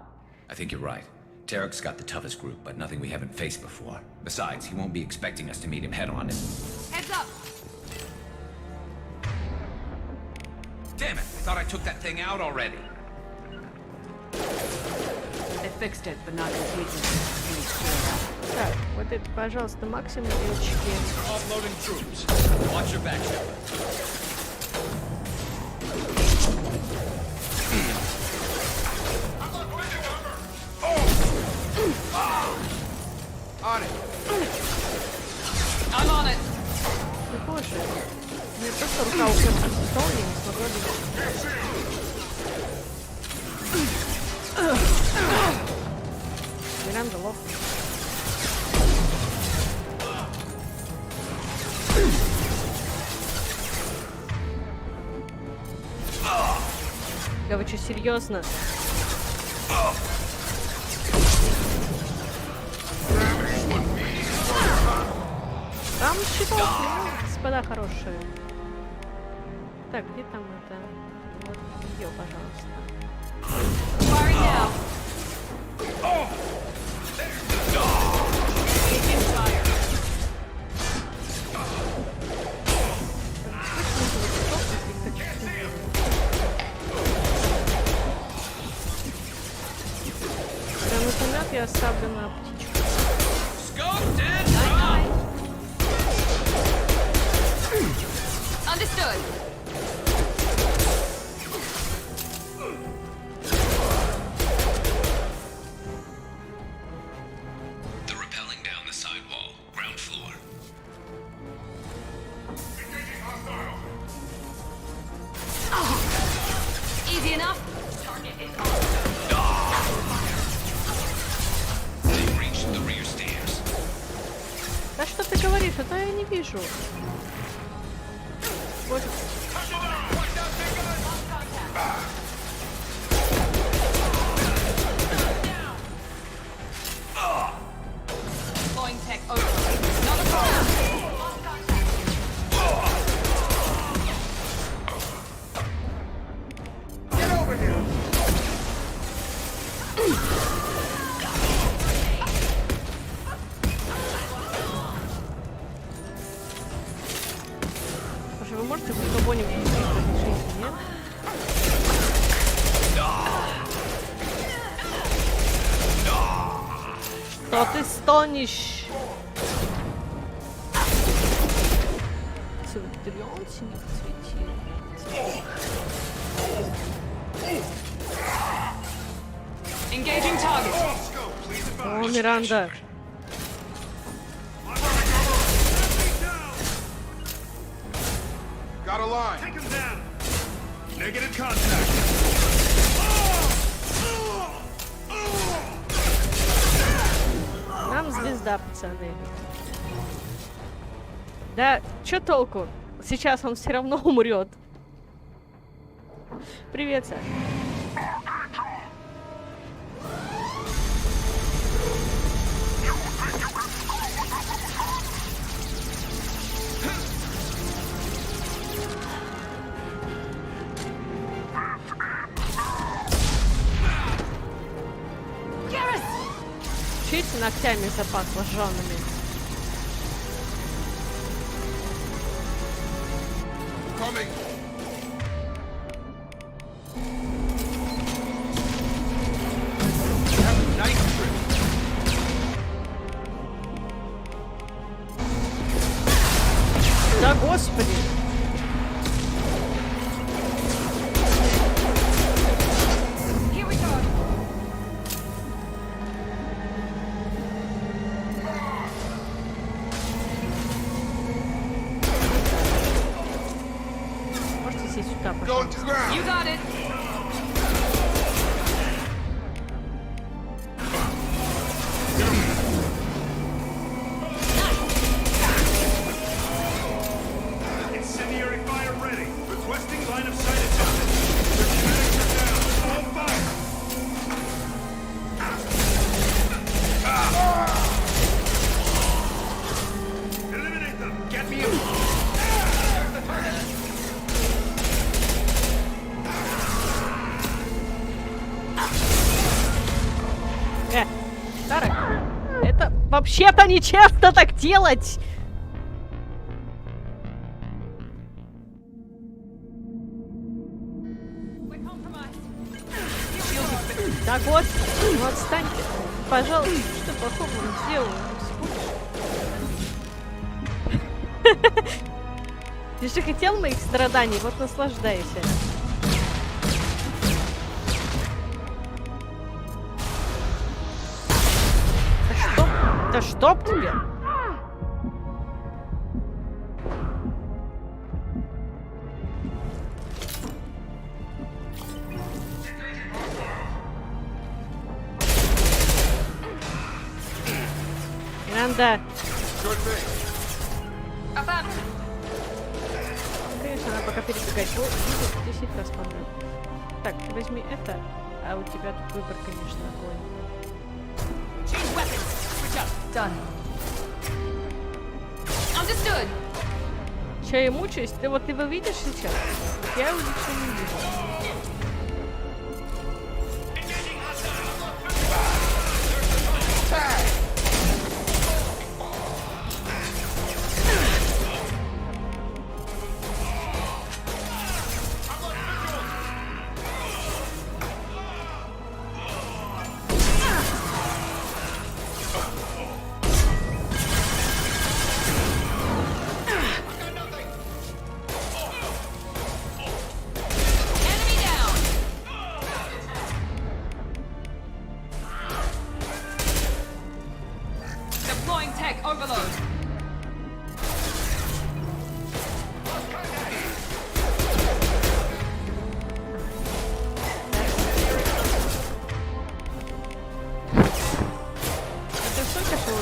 I think you're right. Tarek's got the toughest group, but nothing we haven't faced before. Besides, he won't be expecting us to meet him head-on. Heads up! Damn it! I thought I took that thing out already. They fixed it, but not completely. Так, вот это, пожалуйста, максимум девочки. Offloading troops. Watch your back, On it. I'm on it. Да боже. Мне просто рука уперлась в стол, я не смогла двигаться. Миранда лох. Да вы что, серьезно? Там щитов, господа хорошие. Так, где там это? Вот ее, пожалуйста. Гранатомет я оставлю на птичку. Understood. They're rappelling down the side wall, ground floor. Easy enough. Target is on. They reached the rear stairs. Да что ты говоришь? Это я не вижу. Вот. Deploying tech over. Not a problem. Get over here! Боже, вы можете хоть кого-нибудь разрешить, нет? Что ты стонешь? Центрён, Синих, светил. Engaging target. О, Миранда. Got a line. Take him down. Negative contact. Нам звезда, пацаны. Да, чё толку? Сейчас он все равно умрет. Привет, Саша. Get Видите, ногтями запахло жжёными. Да господи! Можете сесть сюда, пожалуйста. You got it. Incendiary fire ready. Requesting line of sight attempted. Their kinetics are down. All fire. Eliminate them. Get me in. Старый, это вообще-то нечестно так делать! Так вот, ну отстаньте. Пожалуйста, что плохого он сделал? Ты же хотел моих страданий, вот наслаждайся. Да чтоб тебе! Миранда! Конечно, она пока перебегать будет 10 раз подряд. Так, возьми это, а у тебя тут выбор, конечно, огонь. Done. Understood. Че я мучаюсь? Ты вот его видишь сейчас? Я его ничего не вижу.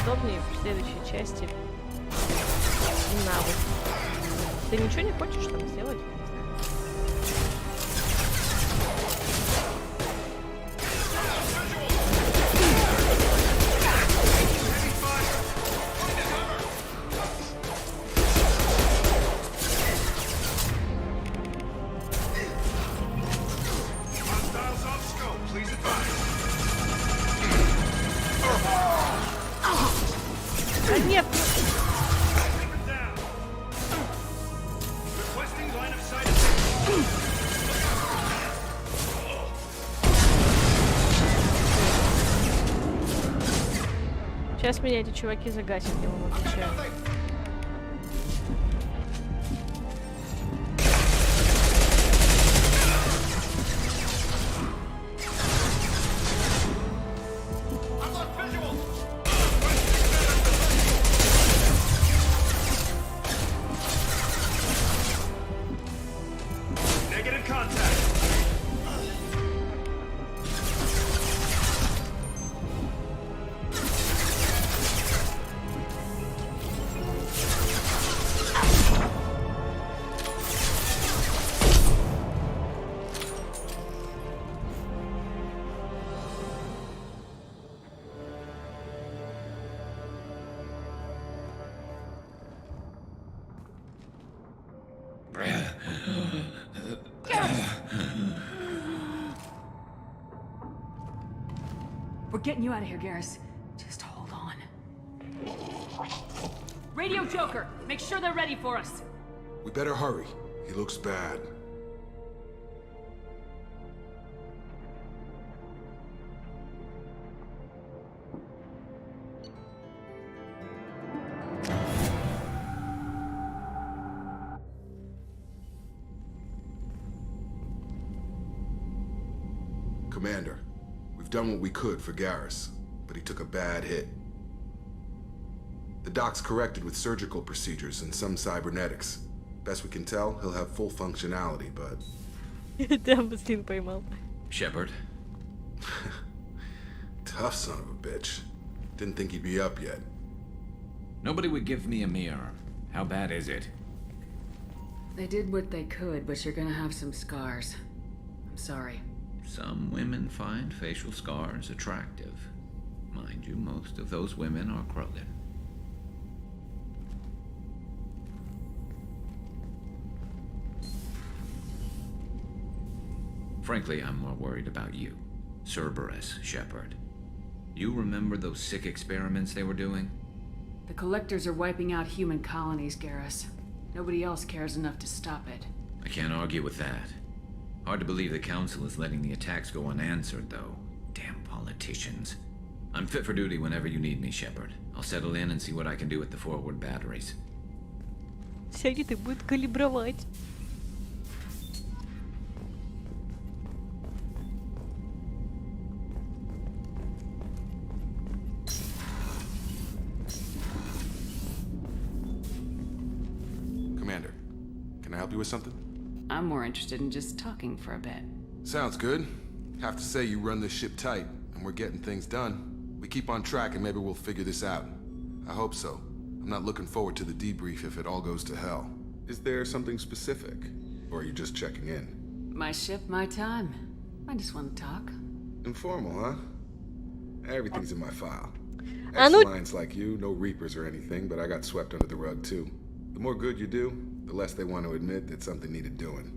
Удобнее в следующей части навык. Ты ничего не хочешь там сделать? Да нет! Сейчас меня эти чуваки загасят, я вам отвечаю. We're getting you out of here, Garrus. Just hold. Radio Joker, make sure they're ready for us. We better hurry. He looks bad. Commander, we've done what we could for Garrus, but he took a bad hit. The doc's corrected with surgical procedures and some cybernetics. Best we can tell, he'll have full functionality, but... Shepard? Tough son of a bitch. Didn't think he'd be up yet. Nobody would give me a mirror. How bad is it? They did what they could, but you're gonna have some scars. I'm sorry. Some women find facial scars attractive. Mind you, most of those women are Krogan. Frankly, I'm more worried about you. Cerberus, Shepard. You remember those sick experiments they were doing? The Collectors are wiping out human colonies, Garrus. Nobody else cares enough to stop it. I can't argue with that. Hard to believe the Council is letting the attacks go unanswered, though. Damn politicians. I'm fit for duty whenever you need me, Shepard. I'll settle in and see what I can do with the forward batteries. Сядет и будет калибровать. Commander, can I help you with something? I'm more interested in just talking for a bit. Sounds good. Have to say you run this ship tight, and we're getting things done. We keep on track and maybe we'll figure this out. I hope so. I'm not looking forward to the debrief if it all goes to hell. Is there something specific? Or are you just checking in? My ship, my time. I just want to talk. Informal, huh? Everything's in my file. А ну... Ex-Alliance like you, no Reapers or anything, but I got swept under the rug too. The more good you do, the less they want to admit that something needed doing.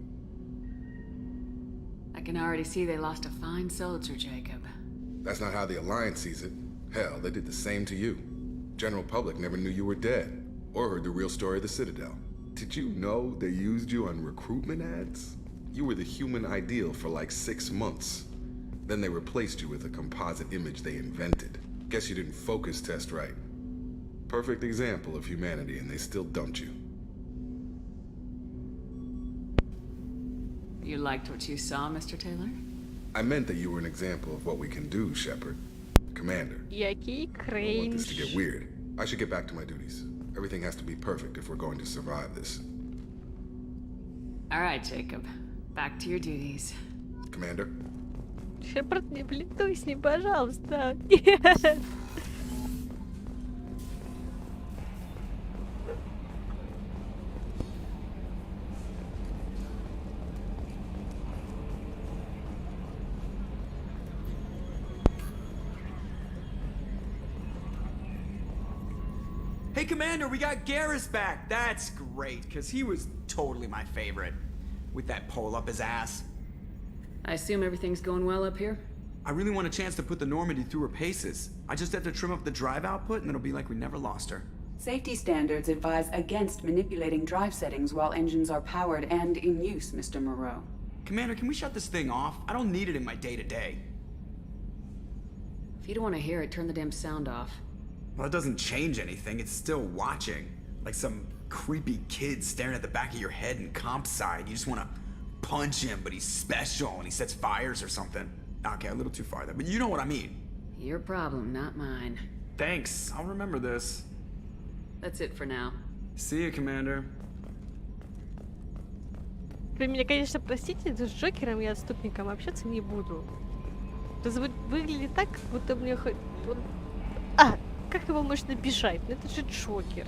I can already see they lost a fine soldier, Jacob. That's not how the Alliance sees it. Hell, they did the same to you. General public never knew you were dead, or heard the real story of the Citadel. Did you know they used you on recruitment ads? You were the human ideal for like 6 months. Then they replaced you with a composite image they invented. Guess you didn't focus test right. Perfect example of humanity, and they still dumped you. You liked what you saw, Mr. Taylor? I meant that you were an example of what we can do, Shepard. Commander. Який I don't want this to кринж. get weird. I should get back to my duties. Everything has to be perfect if we're going to survive this. All right, Jacob. Back to your duties. Commander? Шепард, не плетуй с ним, пожалуйста. Нет. Hey, Commander, we got Garrus back. That's great, because he was totally my favorite. With that pole up his ass. I assume everything's going well up here? I really want a chance to put the Normandy through her paces. I just have to trim up the drive output, and it'll be like we never lost her. Safety standards advise against manipulating drive settings while engines are powered and in use, Mr. Moreau. Commander, can we shut this thing off? I don't need it in my day-to-day. If you don't want to hear it, turn the damn sound off. Well, it doesn't change anything. It's still watching. Like some creepy kid staring at the back of your head in comp side. You just want to punch him, but he's special and he sets fires or something. Okay, a little too far there, but you know what I mean. Your problem, not mine. Thanks. I'll remember this. That's it for now. See you, Commander. Вы меня, конечно, простите, но с Джокером я отступником общаться не буду. Это выглядит так, как будто мне хоть... А, как его можно бежать? Ну это же Джокер.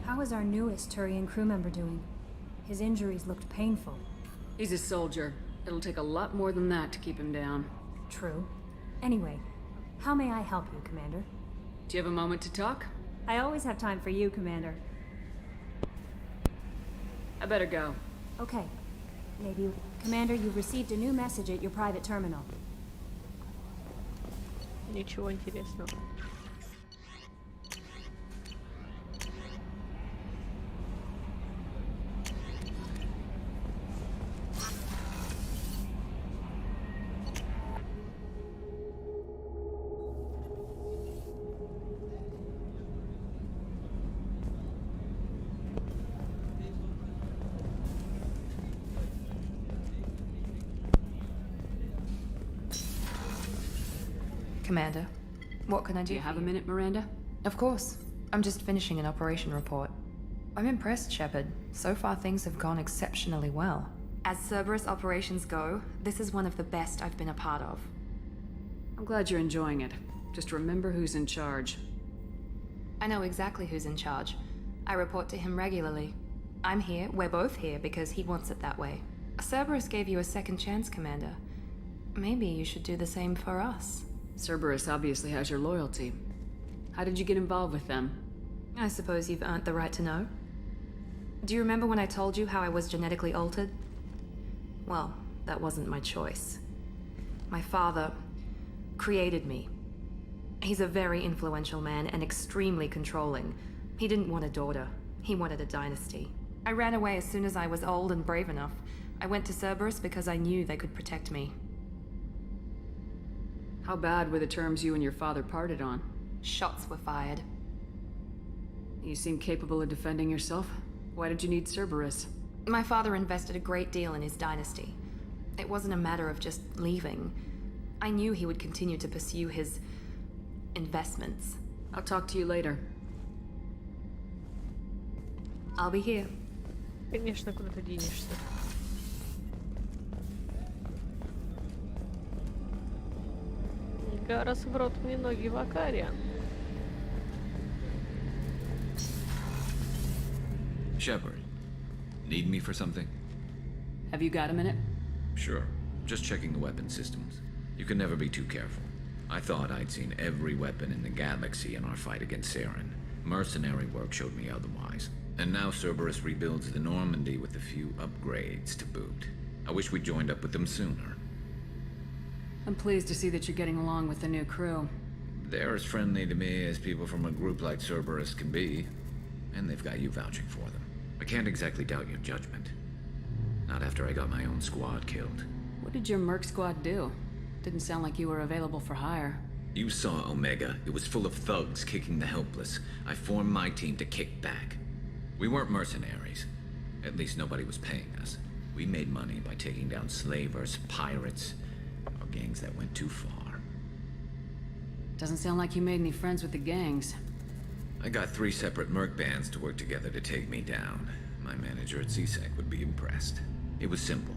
How is our newest Turian crew member doing? His injuries looked painful. He's a soldier. It'll take a lot more than that to keep him down. True. Anyway, how may I help you, Commander? Do you have a moment to talk? I always have time for you, Commander. I better go. Okay. Maybe... Commander, you've received a new message at your private terminal. Ничего интересного. Commander. What can I do? Do you have a minute, Miranda? Of course. I'm just finishing an operation report. I'm impressed, Shepard. So far things have gone exceptionally well. As Cerberus operations go, this is one of the best I've been a part of. I'm glad you're enjoying it. Just remember who's in charge. I know exactly who's in charge. I report to him regularly. I'm here, we're both here, because he wants it that way. Cerberus gave you a second chance, Commander. Maybe you should do the same for us. Cerberus obviously has your loyalty. How did you get involved with them? I suppose you've earned the right to know. Do you remember when I told you how I was genetically altered? Well, that wasn't my choice. My father created me. He's a very influential man and extremely controlling. He didn't want a daughter. He wanted a dynasty. I ran away as soon as I was old and brave enough. I went to Cerberus because I knew they could protect me. How bad were the terms you and your father parted on? Shots were fired. You seem capable of defending yourself. Why did you need Cerberus? My father invested a great deal in his dynasty. It wasn't a matter of just leaving. I knew he would continue to pursue his investments. I'll talk to you later. I'll be here. Конечно, куда ты денешься? Раз в рот мне ноги Вакариан. Shepard, need me for something? Have you got a minute? Sure. Just checking the weapon systems. You can never be too careful. I thought I'd seen every weapon in the galaxy in our fight against Saren. Mercenary work showed me otherwise. And now Cerberus rebuilds the Normandy with a few upgrades to boot. I wish we'd joined up with them sooner. I'm pleased to see that you're getting along with the new crew. They're as friendly to me as people from a group like Cerberus can be. And they've got you vouching for them. I can't exactly doubt your judgment. Not after I got my own squad killed. What did your merc squad do? Didn't sound like you were available for hire. You saw Omega. It was full of thugs kicking the helpless. I formed my team to kick back. We weren't mercenaries. At least nobody was paying us. We made money by taking down slavers, pirates, or gangs that went too far. Doesn't sound like you made any friends with the gangs. I got 3 separate merc bands to work together to take me down. My manager at CSEC would be impressed. It was simple.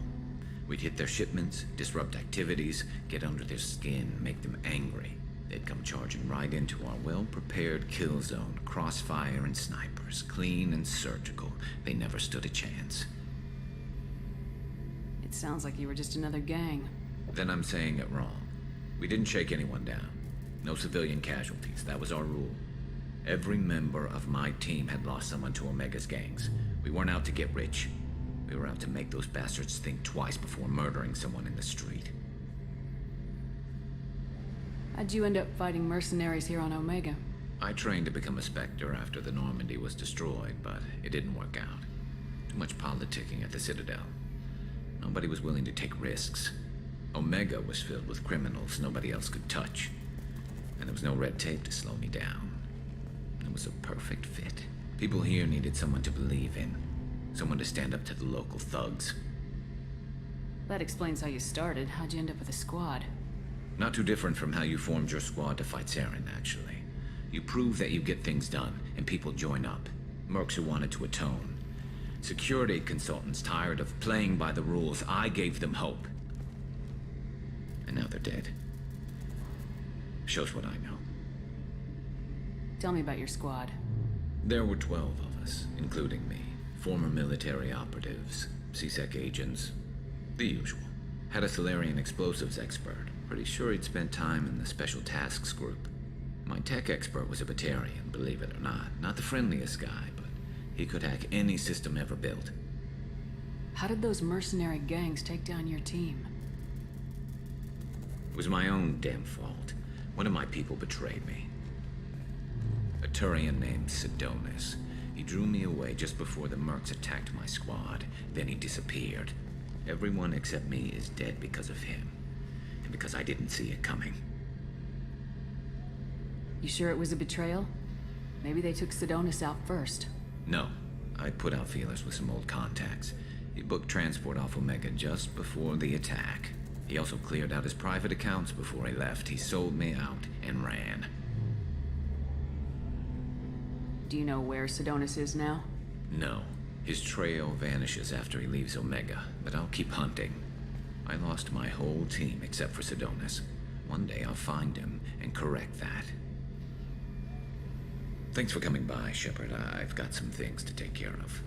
We'd hit their shipments, disrupt activities, get under their skin, make them angry. They'd come charging right into our well-prepared kill zone, crossfire and snipers, clean and surgical. They never stood a chance. It sounds like you were just another gang. Then I'm saying it wrong. We didn't shake anyone down. No civilian casualties, that was our rule. Every member of my team had lost someone to Omega's gangs. We weren't out to get rich. We were out to make those bastards think twice before murdering someone in the street. How'd you end up fighting mercenaries here on Omega? I trained to become a Spectre after the Normandy was destroyed, but it didn't work out. Too much politicking at the Citadel. Nobody was willing to take risks. Omega was filled with criminals nobody else could touch. And there was no red tape to slow me down. It was a perfect fit. People here needed someone to believe in. Someone to stand up to the local thugs. That explains how you started. How'd you end up with a squad? Not too different from how you formed your squad to fight Saren, actually. You prove that you get things done, and people join up. Mercs who wanted to atone. Security consultants tired of playing by the rules. I gave them hope. And now they're dead. Shows what I know. Tell me about your squad. There were 12 of us, including me. Former military operatives, CSEC agents, the usual. Had a Solarian explosives expert. Pretty sure he'd spent time in the Special Tasks group. My tech expert was a Batarian, believe it or not. Not the friendliest guy, but he could hack any system ever built. How did those mercenary gangs take down your team? It was my own damn fault. One of my people betrayed me. A Turian named Sidonis. He drew me away just before the mercs attacked my squad. Then he disappeared. Everyone except me is dead because of him. And because I didn't see it coming. You sure it was a betrayal? Maybe they took Sidonis out first. No. I put out feelers with some old contacts. He booked transport off Omega just before the attack. He also cleared out his private accounts before he left. He sold me out and ran. Do you know where Sidonis is now? No. His trail vanishes after he leaves Omega, but I'll keep hunting. I lost my whole team except for Sidonis. One day I'll find him and correct that. Thanks for coming by, Shepard. I've got some things to take care of.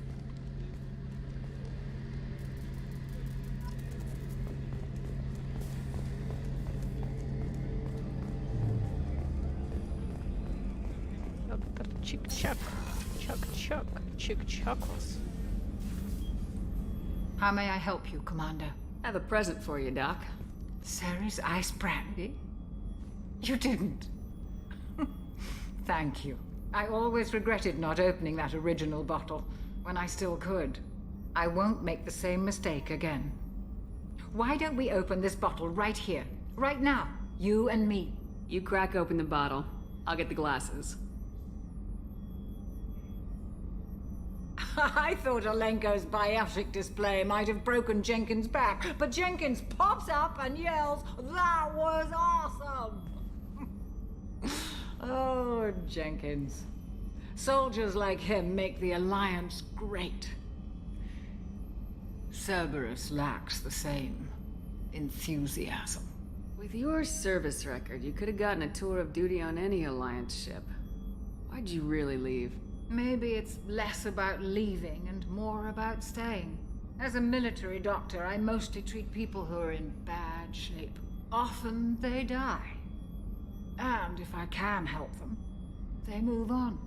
Доктор Чик-Чак. Чак-Чак. Чик-Чаклс. How may I help you, Commander? I have a present for you, Doc. Sarah's ice brandy? You didn't. Thank you. I always regretted not opening that original bottle when I still could. I won't make the same mistake again. Why don't we open this bottle right here, right now, you and me? You crack open the bottle. I'll get the glasses. I thought Alenko's biotic display might have broken Jenkins' back, but Jenkins pops up and yells, "That was awesome!" Oh, Jenkins. Soldiers like him make the Alliance great. Cerberus lacks the same enthusiasm. With your service record, you could have gotten a tour of duty on any Alliance ship. Why'd you really leave? Maybe it's less about leaving and more about staying. As a military doctor, I mostly treat people who are in bad shape. Often they die. And if I can help them, they move on.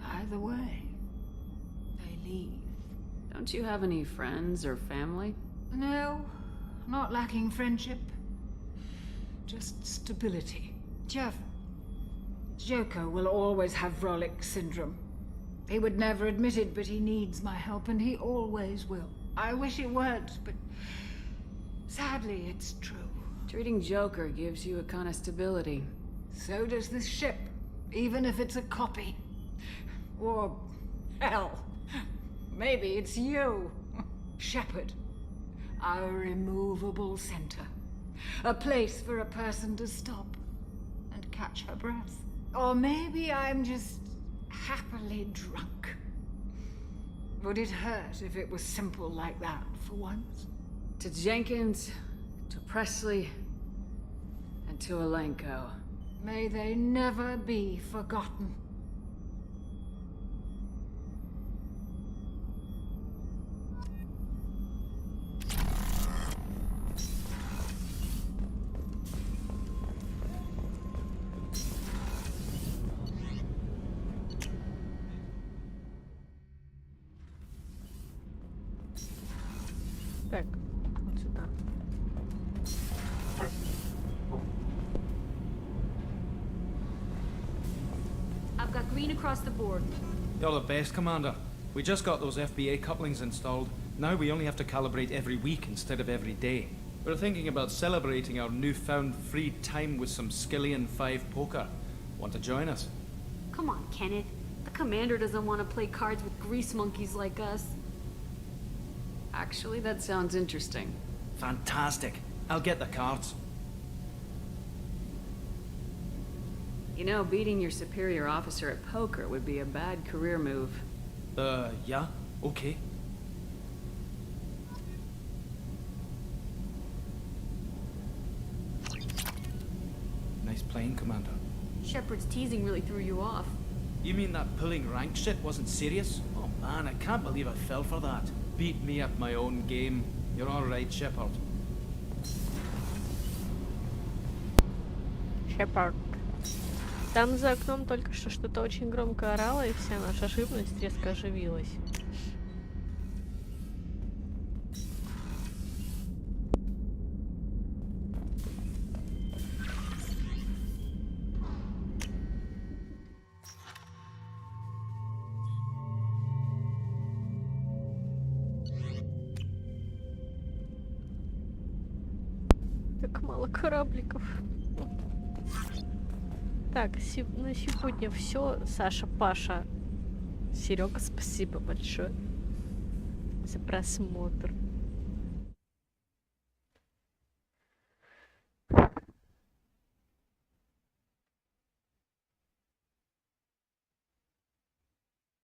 Either way, they leave. Don't you have any friends or family? No, not lacking friendship. Just stability. Jeff, Joko will always have Vrolik syndrome. He would never admit it, but he needs my help, and he always will. I wish it weren't, but sadly, it's true. Treating Joker gives you a kind of stability. So does this ship, even if it's a copy. Or, hell, maybe it's you, Shepard. Our immovable center. A place for a person to stop and catch her breath. Or maybe I'm just happily drunk. Would it hurt if it was simple like that for once? To Jenkins, to Presley, and to Alenko. May they never be forgotten. Так, вот сюда. I've got green across the board. You're the best, Commander. We just got those FBA couplings installed. Now we only have to calibrate every week instead of every day. We're thinking about celebrating our newfound free time with some Skillian 5 poker. Want to join us? Come on, Kenneth. The commander doesn't want to play cards with grease monkeys like us. Actually, that sounds interesting. Fantastic. I'll get the cards. You know, beating your superior officer at poker would be a bad career move. Yeah? Okay. Nice playing, Commander. Shepard's teasing really threw you off. You mean that pulling rank shit wasn't serious? Oh man, I can't believe I fell for that. Beat me at my own game. You're all right, Shepard. Shepard. Там за окном только что что-то очень громко орало, и вся наша живность резко оживилась. Так мало корабликов. Так, на сегодня все. Саша, Паша, Серега, спасибо большое за просмотр.